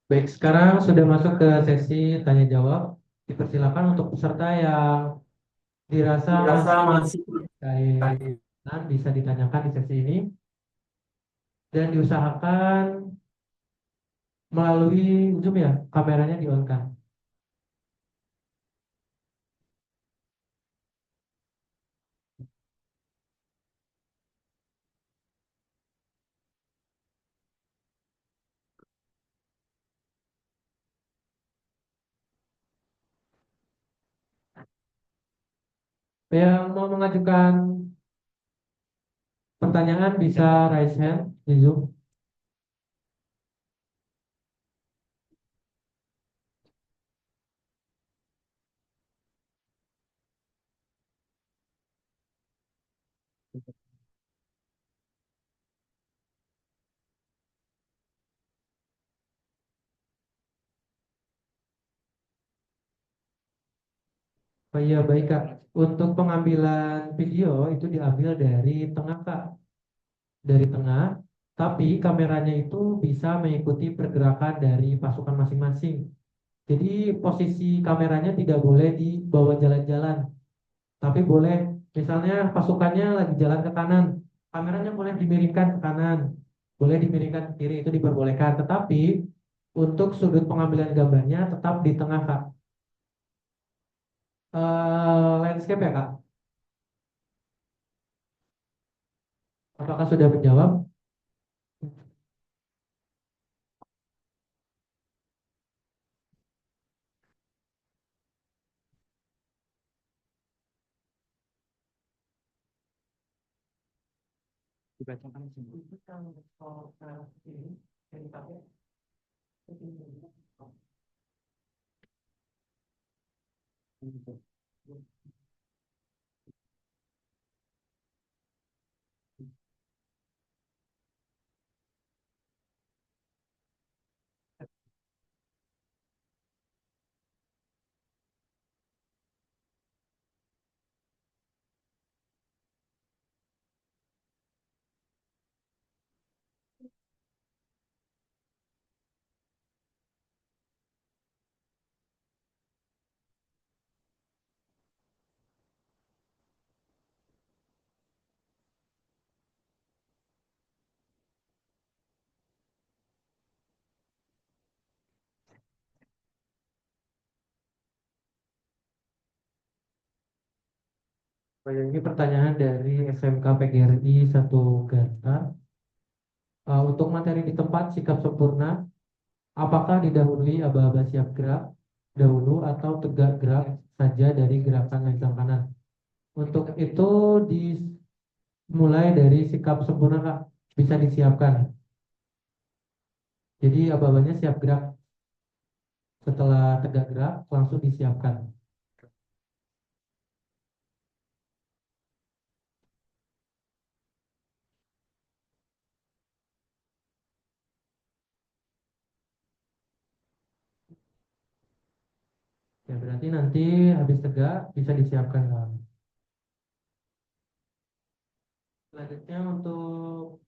[SPEAKER 6] Baik, sekarang sudah masuk ke sesi tanya jawab. Dipersilakan untuk peserta yang dirasa masih terkait dan bisa ditanyakan di sesi ini dan diusahakan melalui Zoom ya, kameranya di-on-kan. Yang mau mengajukan pertanyaan bisa raise hand di Zoom. Oh iya baik Kak. Untuk pengambilan video itu diambil dari tengah Kak, dari tengah. Tapi kameranya itu bisa mengikuti pergerakan dari pasukan masing-masing. Jadi posisi kameranya tidak boleh dibawa jalan-jalan, tapi boleh misalnya pasukannya lagi jalan ke kanan, kameranya boleh dimiringkan ke kanan, boleh dimiringkan ke kiri, itu diperbolehkan. Tetapi untuk sudut pengambilan gambarnya tetap di tengah Kak. Landscape ya Kak. Apakah sudah menjawab? Dibacakan sendiri. Ini yang dipakai. Baik, ini pertanyaan dari SMK PGRI 1 Gata. Untuk materi di tempat sikap sempurna, apakah didahului aba-aba siap gerak dahulu atau tegak gerak saja dari gerakan lencang kanan? Untuk itu dimulai dari sikap sempurna Kak, bisa disiapkan. Jadi aba-abanya siap gerak, setelah tegak gerak langsung disiapkan. Ya berarti nanti habis tegak bisa disiapkan Kak. Selanjutnya untuk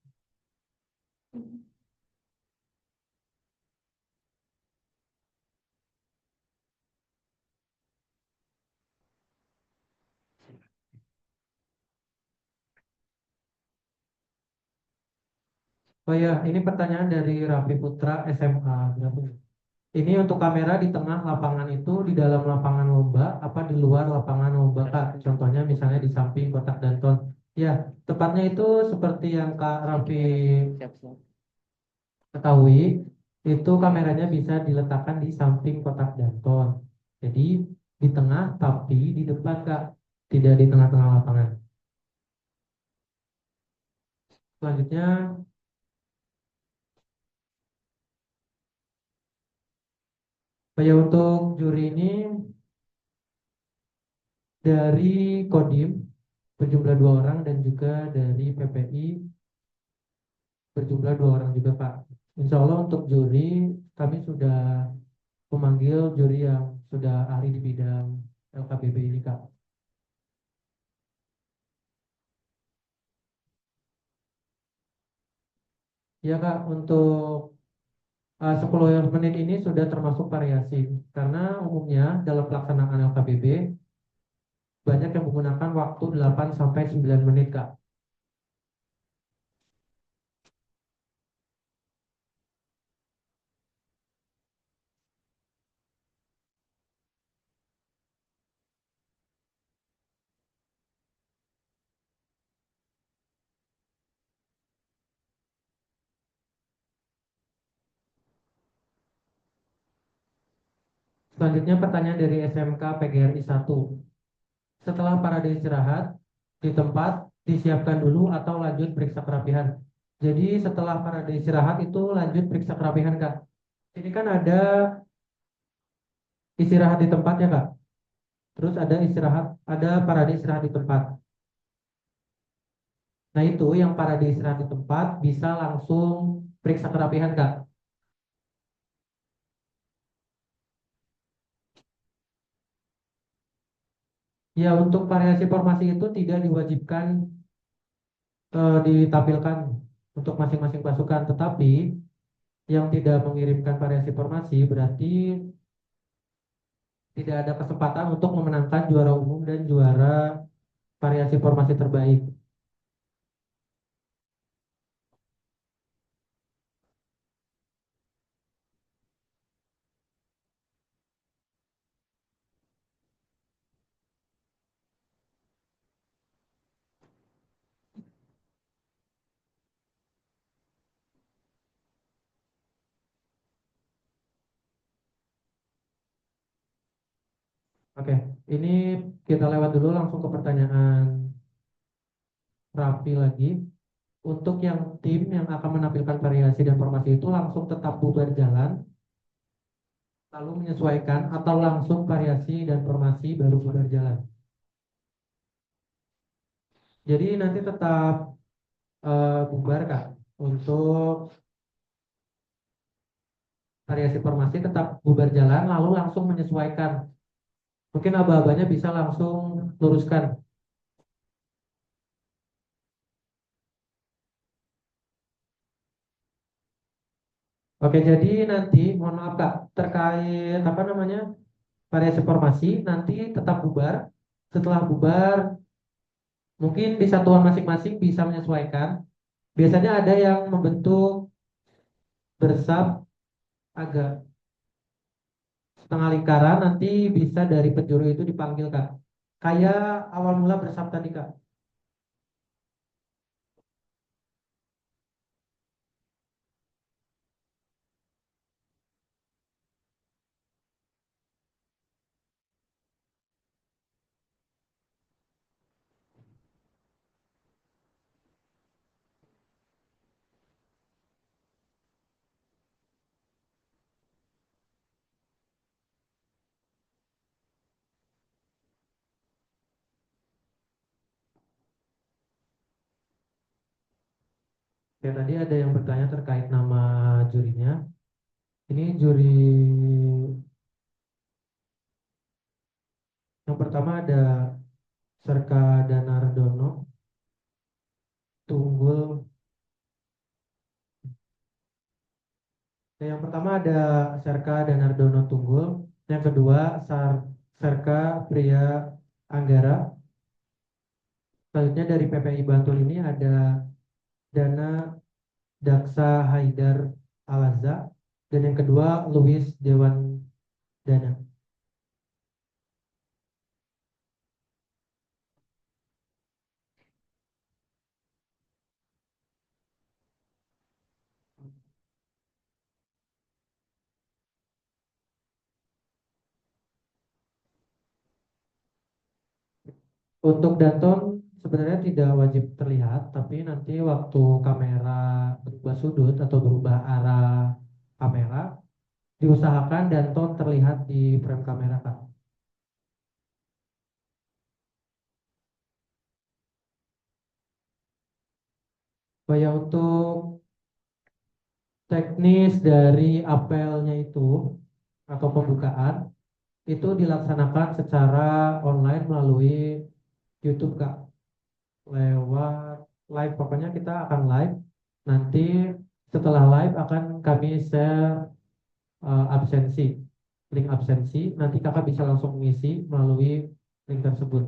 [SPEAKER 6] oh ya, ini pertanyaan dari Raffi Putra SMA. Ini untuk kamera di tengah lapangan itu di dalam lapangan lomba apa di luar lapangan lomba Kak? Contohnya misalnya di samping kotak Danton. Ya, tepatnya itu seperti yang Kak Raffi ketahui, itu kameranya bisa diletakkan di samping kotak Danton. Jadi di tengah tapi di depan Kak, tidak di tengah-tengah lapangan. Selanjutnya, saya untuk juri ini dari Kodim berjumlah 2 orang dan juga dari PPI berjumlah 2 orang juga Pak. Insya Allah untuk juri kami sudah memanggil juri yang sudah ahli di bidang LKBB ini Kak. Ya Kak, untuk 10 menit ini sudah termasuk variasi. Karena umumnya dalam pelaksanaan LKBB banyak yang menggunakan waktu 8 sampai 9 menit Kak. Selanjutnya pertanyaan dari SMK PGRI 1. Setelah parade istirahat di tempat, disiapkan dulu atau lanjut periksa kerapihan. Jadi setelah parade istirahat itu lanjut periksa kerapihan Kak. Ini kan ada istirahat di tempat ya Kak. Terus ada parade istirahat di tempat. Nah itu yang parade istirahat di tempat bisa langsung periksa kerapihan Kak. Ya untuk variasi formasi itu tidak diwajibkan ditampilkan untuk masing-masing pasukan, tetapi yang tidak mengirimkan variasi formasi berarti tidak ada kesempatan untuk memenangkan juara umum dan juara variasi formasi terbaik. Oke, ini kita lewat dulu langsung ke pertanyaan Raffi lagi. Untuk yang tim yang akan menampilkan variasi dan formasi itu langsung tetap bubar jalan, lalu menyesuaikan atau langsung variasi dan formasi baru bubar jalan. Jadi nanti tetap bubar Kak. Untuk variasi formasi tetap bubar jalan lalu langsung menyesuaikan. Mungkin aba-abanya bisa langsung luruskan. Oke, jadi nanti mohon maaf Kak, terkait apa namanya variasi formasi nanti tetap bubar. Setelah bubar, mungkin di satuan masing-masing bisa menyesuaikan. Biasanya ada yang membentuk bersab agak setengah lingkaran, nanti bisa dari penjuru itu dipanggil Kak. Kayak awal mula bersab tadi Kak. Oke, tadi ada yang bertanya terkait nama jurinya. Ini juri yang pertama ada Serka Danardono, Tunggul. Yang pertama ada Serka Danardono Tunggul. Yang kedua Serka Priya Anggara. Selanjutnya dari PPI Bantul ini ada Dana Daksa Haidar Alaza. Dan yang kedua Louis Dewan Dana. Untuk Danton sebenarnya tidak wajib terlihat, tapi nanti waktu kamera berubah sudut atau berubah arah kamera, diusahakan Danton terlihat di frame kamera Kak. Supaya untuk teknis dari apelnya itu atau pembukaan itu dilaksanakan secara online melalui YouTube Kak. Lewat live, pokoknya kita akan live nanti setelah live akan kami share absensi, link absensi. Nanti kakak bisa langsung mengisi melalui link tersebut.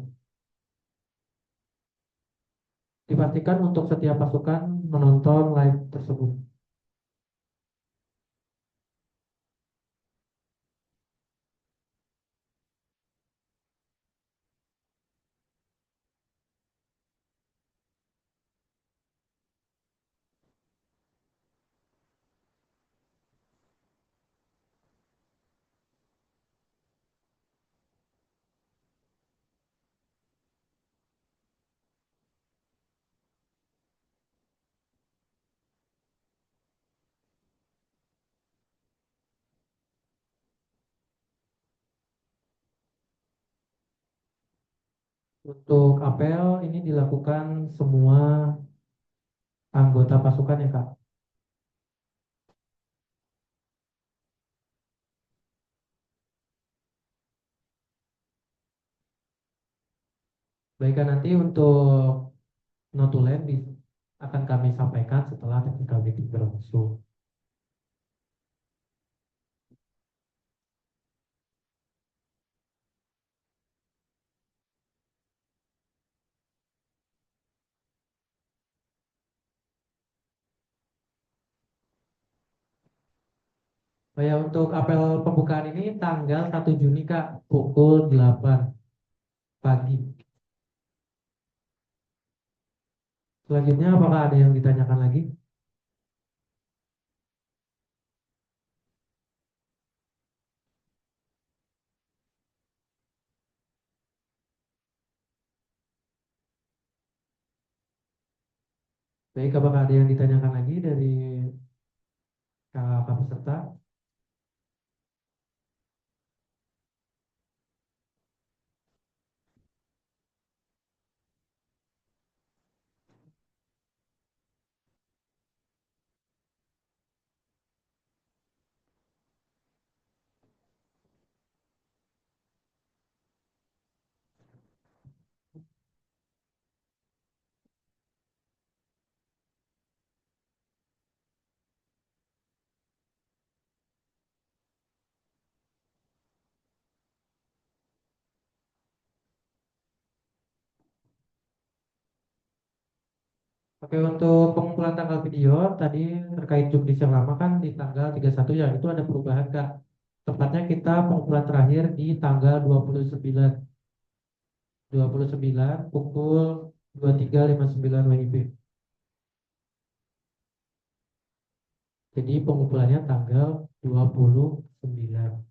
[SPEAKER 6] Dipastikan untuk setiap pasukan menonton live tersebut. Untuk apel ini dilakukan semua anggota pasukan ya Kak. Baik Kak, nanti untuk notulen akan kami sampaikan setelah technical meeting berlangsung. Oh ya, untuk apel pembukaan ini tanggal 1 Juni Kak, pukul 8 pagi. Selanjutnya apakah ada yang ditanyakan lagi? Baik, apakah ada yang ditanyakan lagi dari kakak peserta? Oke, untuk pengumpulan tanggal video tadi terkait juknis yang lama kan di tanggal 31 ya, itu ada perubahan Kak. Tepatnya kita pengumpulan terakhir di tanggal 29 pukul 23.59 WIB. Jadi pengumpulannya tanggal 29.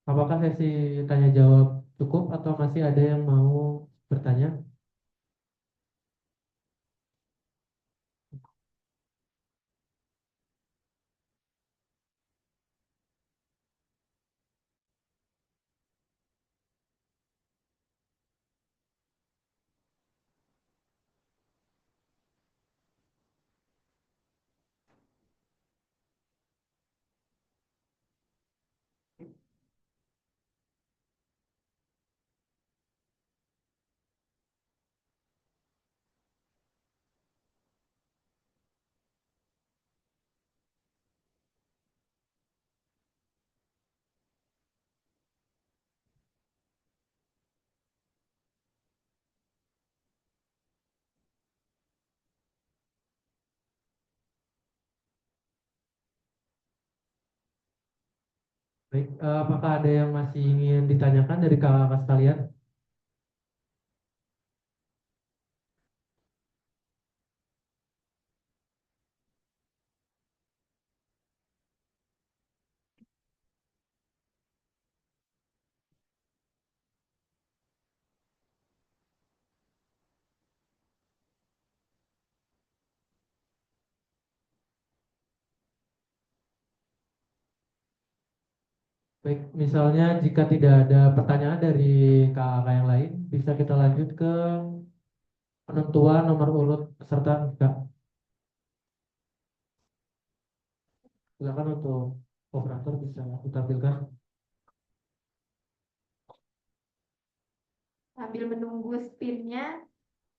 [SPEAKER 6] Apakah sesi tanya jawab cukup atau masih ada yang mau bertanya? Baik, apakah ada yang masih ingin ditanyakan dari kakak-kakak sekalian? Baik, misalnya jika tidak ada pertanyaan dari kakak-kakak yang lain, bisa kita lanjut ke penentuan nomor urut peserta Kak. Silakan untuk operator bisa ditampilkan.
[SPEAKER 3] sambil menunggu spinnya,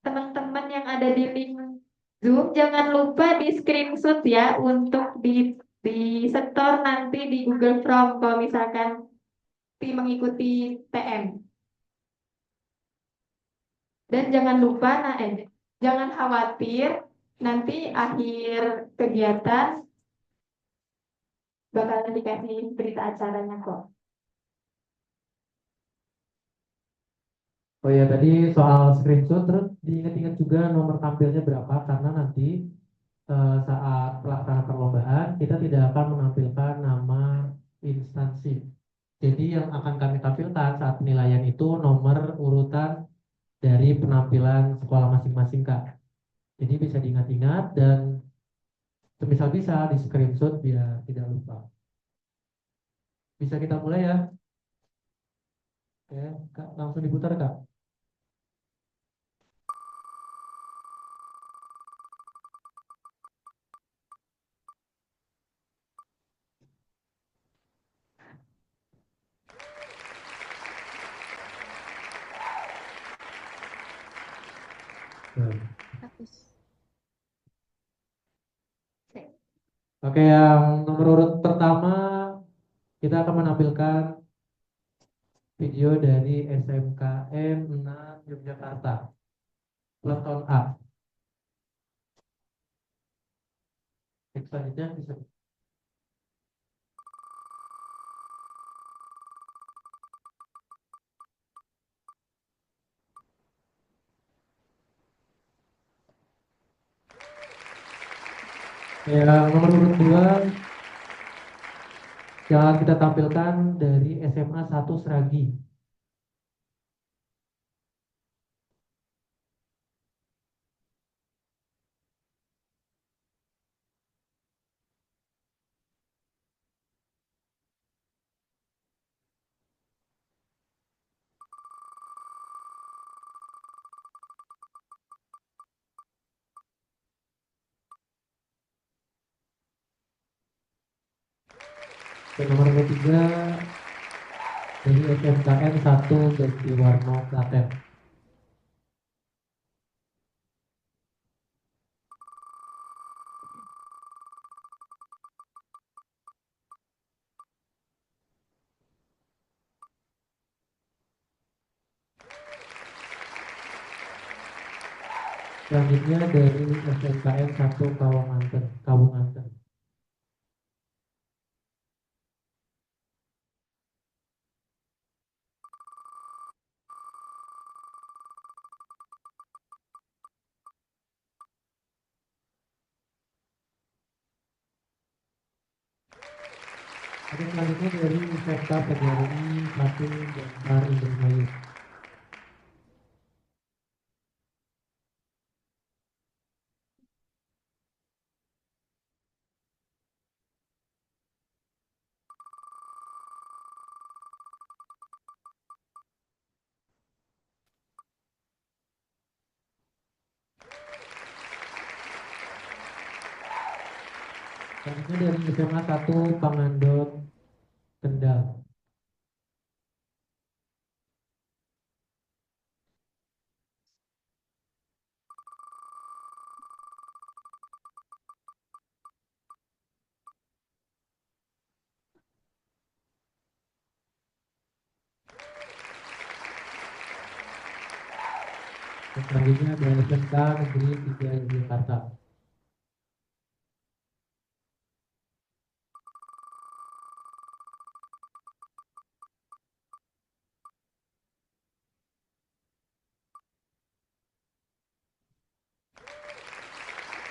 [SPEAKER 3] teman-teman yang ada di link Zoom jangan lupa di screenshot ya untuk di setor nanti di Google Form kalau misalkan mengikuti TM. Dan jangan lupa, jangan khawatir, nanti akhir kegiatan bakalan dikasih berita acaranya kok.
[SPEAKER 6] Oh ya, tadi soal screenshot, terus diingat-ingat juga nomor tampilnya berapa, karena nanti saat pelaksanaan perlombaan kita tidak akan menampilkan nama instansi. Jadi yang akan kami tampilkan saat penilaian itu nomor urutan dari penampilan sekolah masing-masing, Kak. Jadi bisa diingat-ingat dan semisal bisa di screenshot biar tidak lupa. Bisa kita mulai ya? Oke, Kak, langsung diputar, Kak. Nah. Oke, yang nomor urut pertama kita akan menampilkan video dari SMKN 6 Yogyakarta, Peleton A. Selanjutnya bisa. Yang nomor urut 2 yang akan kita tampilkan dari SMA 1 Seragi. Dan nomor urut 3 dari SMKN 1 Bestiwarno Klaten. Selanjutnya dari SMKN 1 Kawanganten, Kawunganten. Ada selanjutnya dari Universitas PGRI 1 Jember Indramayu. Selanjutnya dari SMA 1 Pangandon Kendal. Dan selanjutnya dari SMK Negeri 3 Yogyakarta.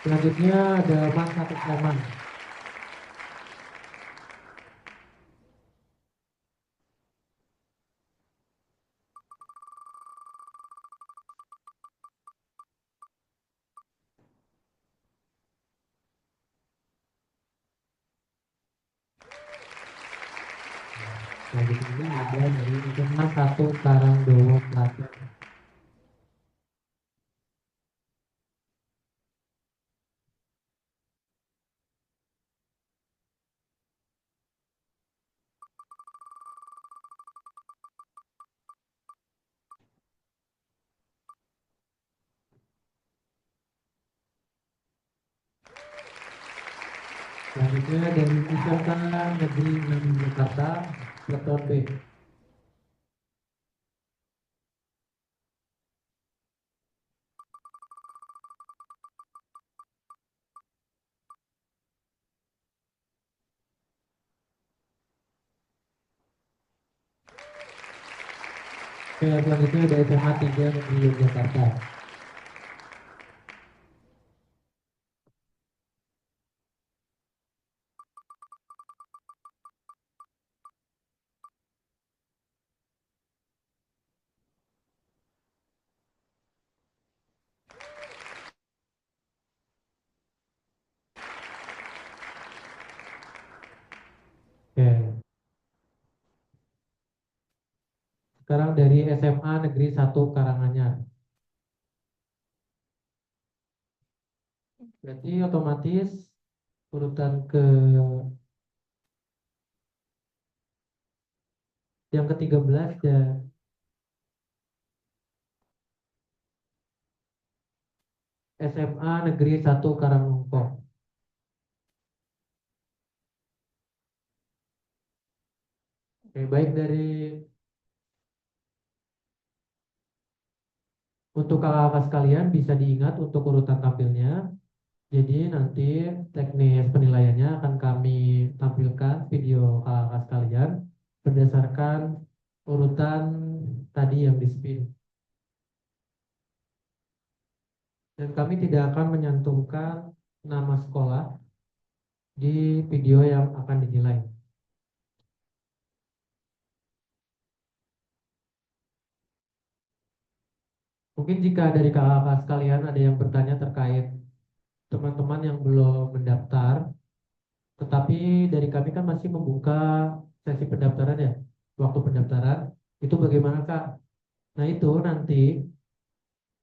[SPEAKER 6] Selanjutnya ada Mas 1 Sleman. Selanjutnya ada dari SMA 1 Karangdowo Klaten. Selanjutnya dari SMK Negeri 6 Jakarta, Peleton B. Oke, selanjutnya dari SMA 3 Negeri Yogyakarta. Oke, sekarang dari SMA Negeri 1 Karanganyar. Berarti otomatis urutan ke yang ke-13 ya, SMA Negeri 1 Karangnongko. Oke, baik dari untuk kakak-kakak sekalian bisa diingat untuk urutan tampilnya. Jadi nanti teknis penilaiannya akan kami tampilkan video kakak-kakak sekalian berdasarkan urutan tadi yang di spin. Dan kami tidak akan menyantumkan nama sekolah di video yang akan dinilai. Mungkin jika dari kakak-kakak sekalian ada yang bertanya terkait teman-teman yang belum mendaftar, tetapi dari kami kan masih membuka sesi pendaftaran ya, waktu pendaftaran, itu bagaimana Kak? Nah itu nanti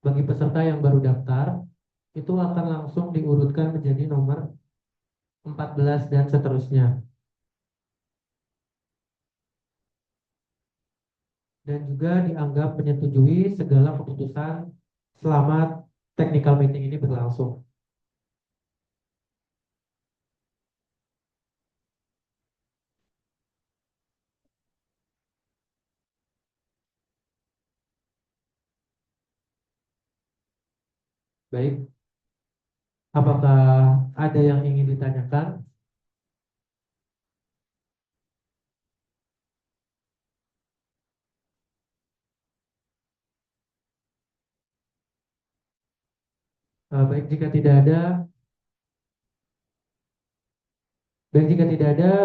[SPEAKER 6] bagi peserta yang baru daftar, itu akan langsung diurutkan menjadi nomor 14 dan seterusnya. Dan juga dianggap menyetujui segala keputusan selama technical meeting ini berlangsung. Baik, apakah ada yang ingin ditanyakan? Baik, jika tidak ada,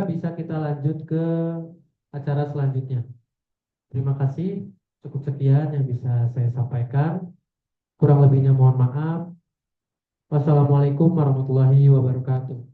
[SPEAKER 6] bisa kita lanjut ke acara selanjutnya. Terima kasih, cukup sekian yang bisa saya sampaikan. Kurang lebihnya mohon maaf. Wassalamualaikum warahmatullahi wabarakatuh.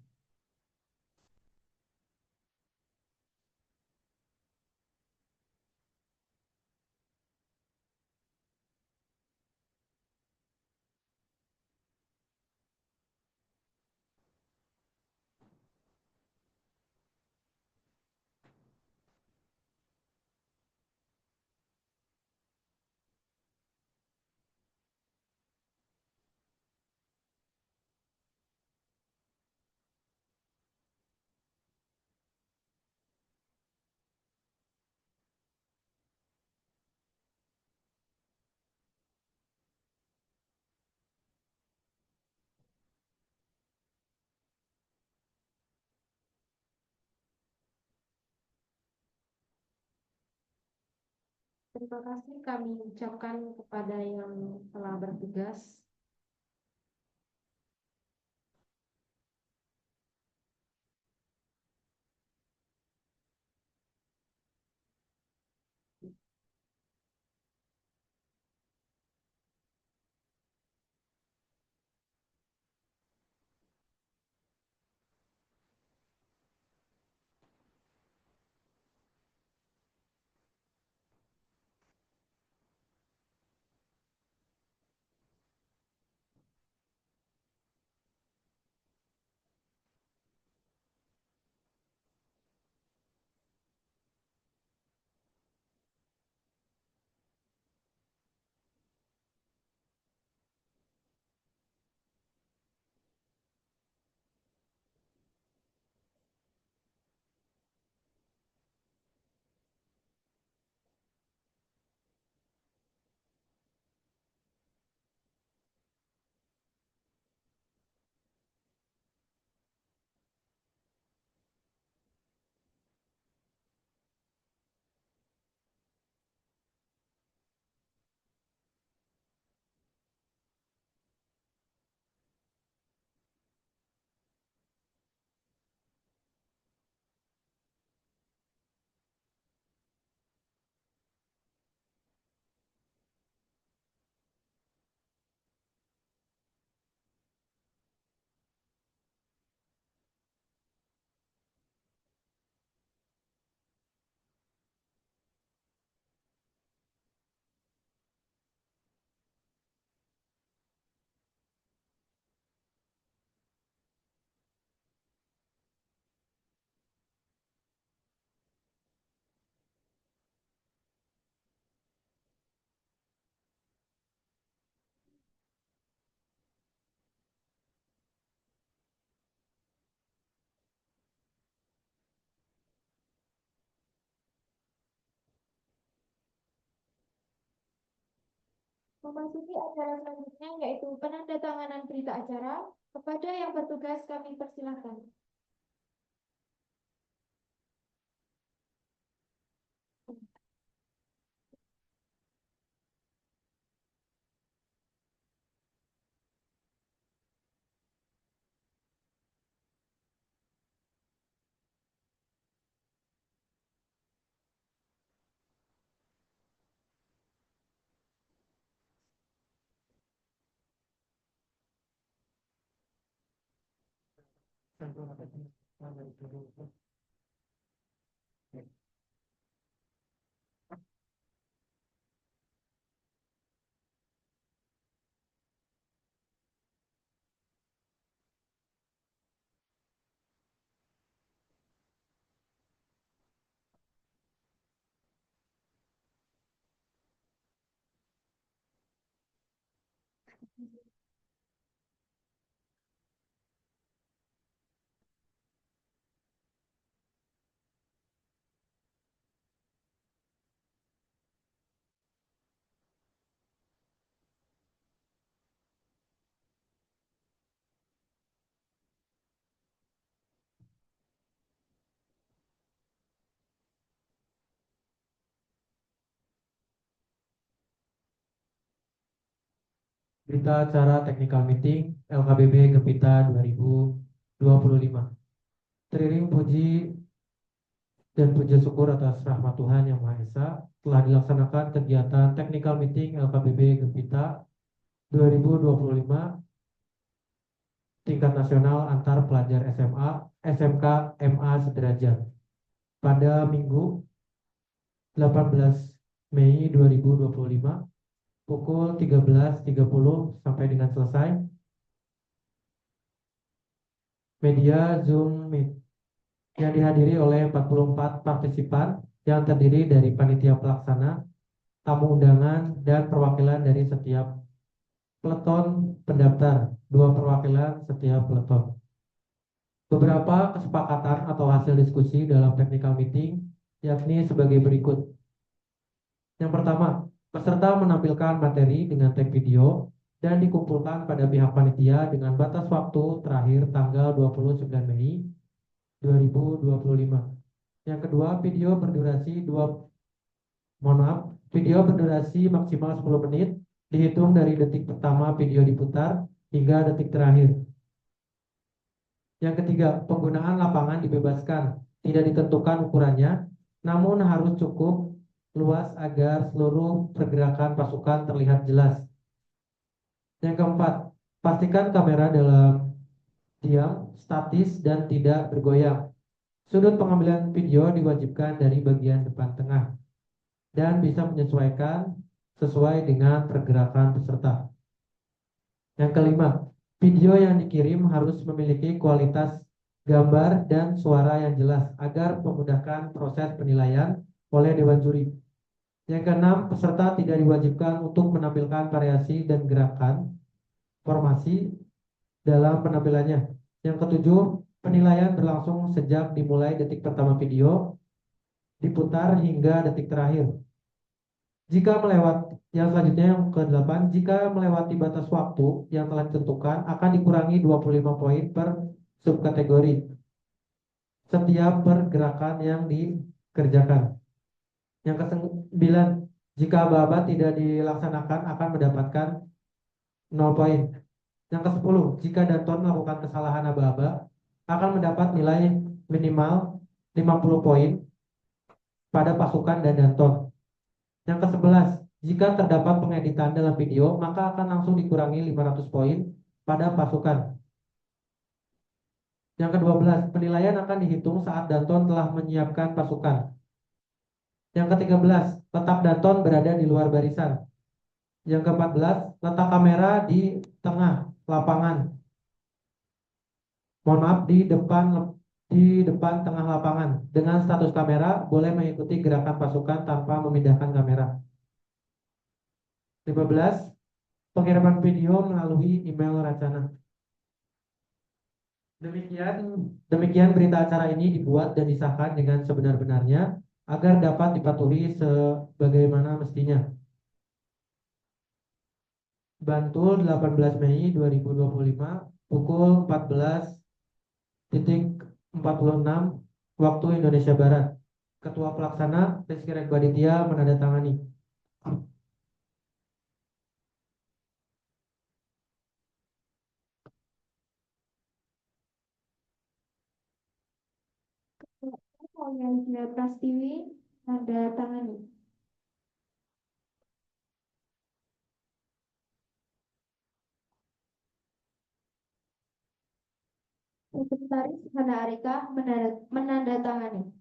[SPEAKER 1] Terima kasih kami ucapkan kepada yang telah bertugas.
[SPEAKER 3] Memasuki acara selanjutnya yaitu penandatanganan berita acara. Kepada yang bertugas kami persilahkan.
[SPEAKER 6] Berita acara technical meeting LKBB Gempita 2025. Teriring puji dan puji syukur atas rahmat Tuhan Yang Maha Esa, telah dilaksanakan kegiatan technical meeting LKBB Gempita 2025 tingkat nasional antar pelajar SMA, SMK, MA sederajat pada Minggu 18 Mei 2025 pukul 13.30 sampai dengan selesai. Media Zoom Meet yang dihadiri oleh 44 partisipan yang terdiri dari panitia pelaksana, tamu undangan, dan perwakilan dari setiap peleton pendaftar, 2 perwakilan setiap peleton. Beberapa kesepakatan atau hasil diskusi dalam technical meeting yakni sebagai berikut. Yang pertama, peserta menampilkan materi dengan tag video dan dikumpulkan pada pihak panitia dengan batas waktu terakhir tanggal 29 Mei 2025. Yang kedua, video berdurasi maksimal 10 menit dihitung dari detik pertama video diputar hingga detik terakhir. Yang ketiga, penggunaan lapangan dibebaskan, tidak ditentukan ukurannya, namun harus cukup luas agar seluruh pergerakan pasukan terlihat jelas. Yang keempat, pastikan kamera dalam diam, statis, dan tidak bergoyang. Sudut pengambilan video diwajibkan dari bagian depan tengah dan bisa menyesuaikan sesuai dengan pergerakan peserta. Yang kelima, video yang dikirim harus memiliki kualitas gambar dan suara yang jelas agar memudahkan proses penilaian oleh dewan juri. Yang keenam, peserta tidak diwajibkan untuk menampilkan variasi dan gerakan formasi dalam penampilannya. Yang ketujuh, penilaian berlangsung sejak dimulai detik pertama video diputar hingga detik terakhir. Yang selanjutnya yang ke-8, jika melewati batas waktu yang telah ditentukan akan dikurangi 25 poin per subkategori setiap pergerakan yang dikerjakan. Yang ke-9, jika aba-aba tidak dilaksanakan akan mendapatkan 0 poin. Yang ke-10, jika Danton melakukan kesalahan aba-aba akan mendapat nilai minimal 50 poin pada pasukan dan Danton. Yang ke-11, jika terdapat pengeditan dalam video maka akan langsung dikurangi 500 poin pada pasukan. Yang ke-12, penilaian akan dihitung saat Danton telah menyiapkan pasukan. Yang ke-13, letak Danton berada di luar barisan. Yang ke-14, letak kamera di tengah lapangan. Di depan tengah lapangan. Dengan status kamera boleh mengikuti gerakan pasukan tanpa memindahkan kamera. 15, pengiriman video melalui email Racana. Demikian berita acara ini dibuat dan disahkan dengan sebenar-benarnya agar dapat dipatuhi sebagaimana mestinya. Bantul 18 Mei 2025 pukul 14.46 waktu Indonesia Barat. Ketua Pelaksana Rizky Rekbaditya menandatangani.
[SPEAKER 3] Maulana Prastiwi tanda tangani. Sekretaris Hana Arika menandatangani.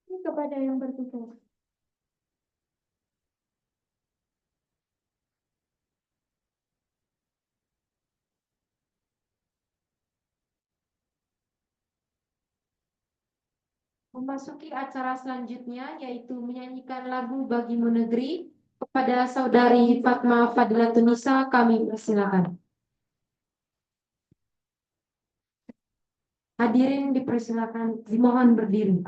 [SPEAKER 3] Ini kepada yang bertugas.
[SPEAKER 1] Memasuki acara selanjutnya yaitu menyanyikan lagu Bagimu Negeri kepada Saudari Fatma Fadilatunisa kami persilakan. Hadirin dipersilakan dimohon berdiri.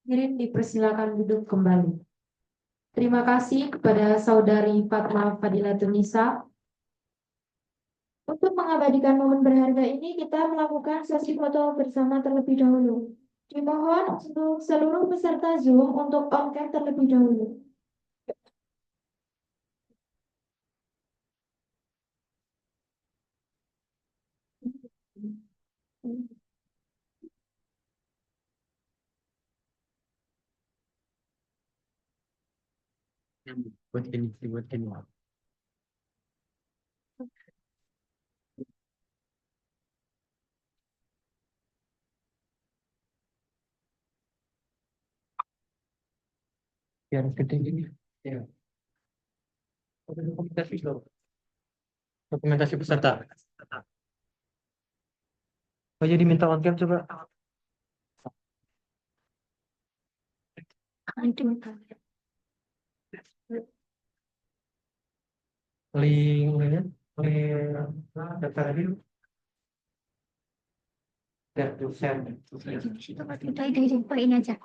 [SPEAKER 1] Hadirin dipersilakan duduk kembali. Terima kasih kepada Saudari Fatma Fadilatunisa.
[SPEAKER 3] Untuk mengabadikan momen berharga ini, kita melakukan sesi foto bersama terlebih dahulu. Dimohon untuk seluruh peserta Zoom untuk on-cam terlebih dahulu.
[SPEAKER 6] Buat gini, buat gini. Biar gede gini. Ya. Dokumentasi dulu. Dokumentasi peserta. Oh jadi minta on cam coba. Linknya, link daftar tadi. Dan dosen.
[SPEAKER 3] Kita ini aja.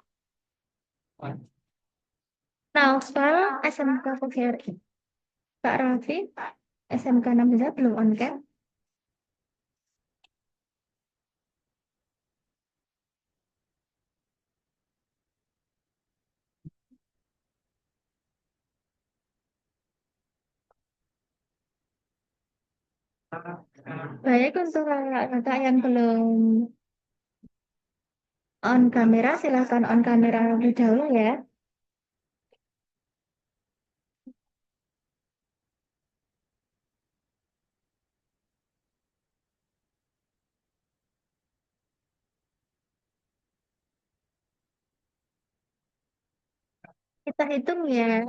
[SPEAKER 3] Naufal, SMK Pugeri. Kak Raffi, SMK 16 belum on-cam. Baik, untuk kakak yang belum on kamera, silahkan on kamera lebih dahulu ya. Kita hitung ya.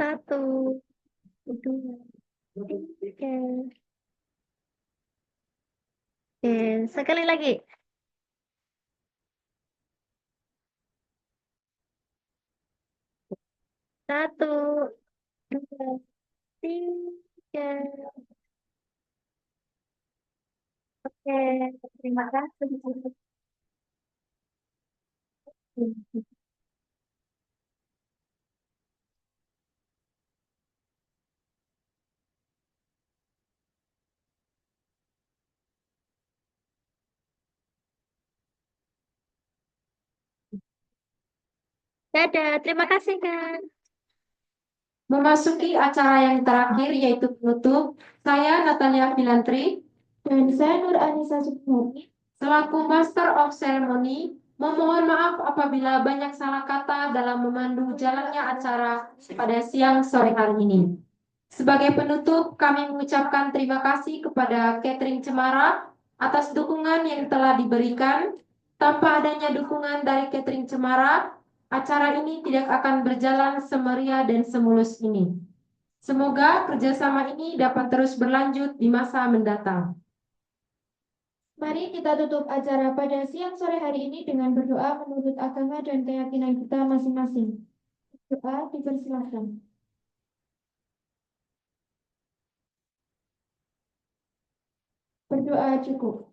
[SPEAKER 3] Satu, dua, tiga. Oke, sekali lagi. 1, 2, 3. Oke, terima kasih. Dadah, terima kasih, Kak.
[SPEAKER 1] Memasuki acara yang terakhir yaitu penutup, saya Natalia Filantri
[SPEAKER 3] Dan saya Nur Anissa Sukmurni.
[SPEAKER 1] selaku Master of Ceremony memohon maaf apabila banyak salah kata dalam memandu jalannya acara pada siang sore hari ini. Sebagai penutup, kami mengucapkan terima kasih kepada Catering Cemara atas dukungan yang telah diberikan. Tanpa adanya dukungan dari Catering Cemara, acara ini tidak akan berjalan semeriah dan semulus ini. Semoga kerjasama ini dapat terus berlanjut di masa mendatang.
[SPEAKER 3] Mari kita tutup acara pada siang sore hari ini dengan berdoa menurut agama dan keyakinan kita masing-masing. Doa dipersilakan. Berdoa cukup.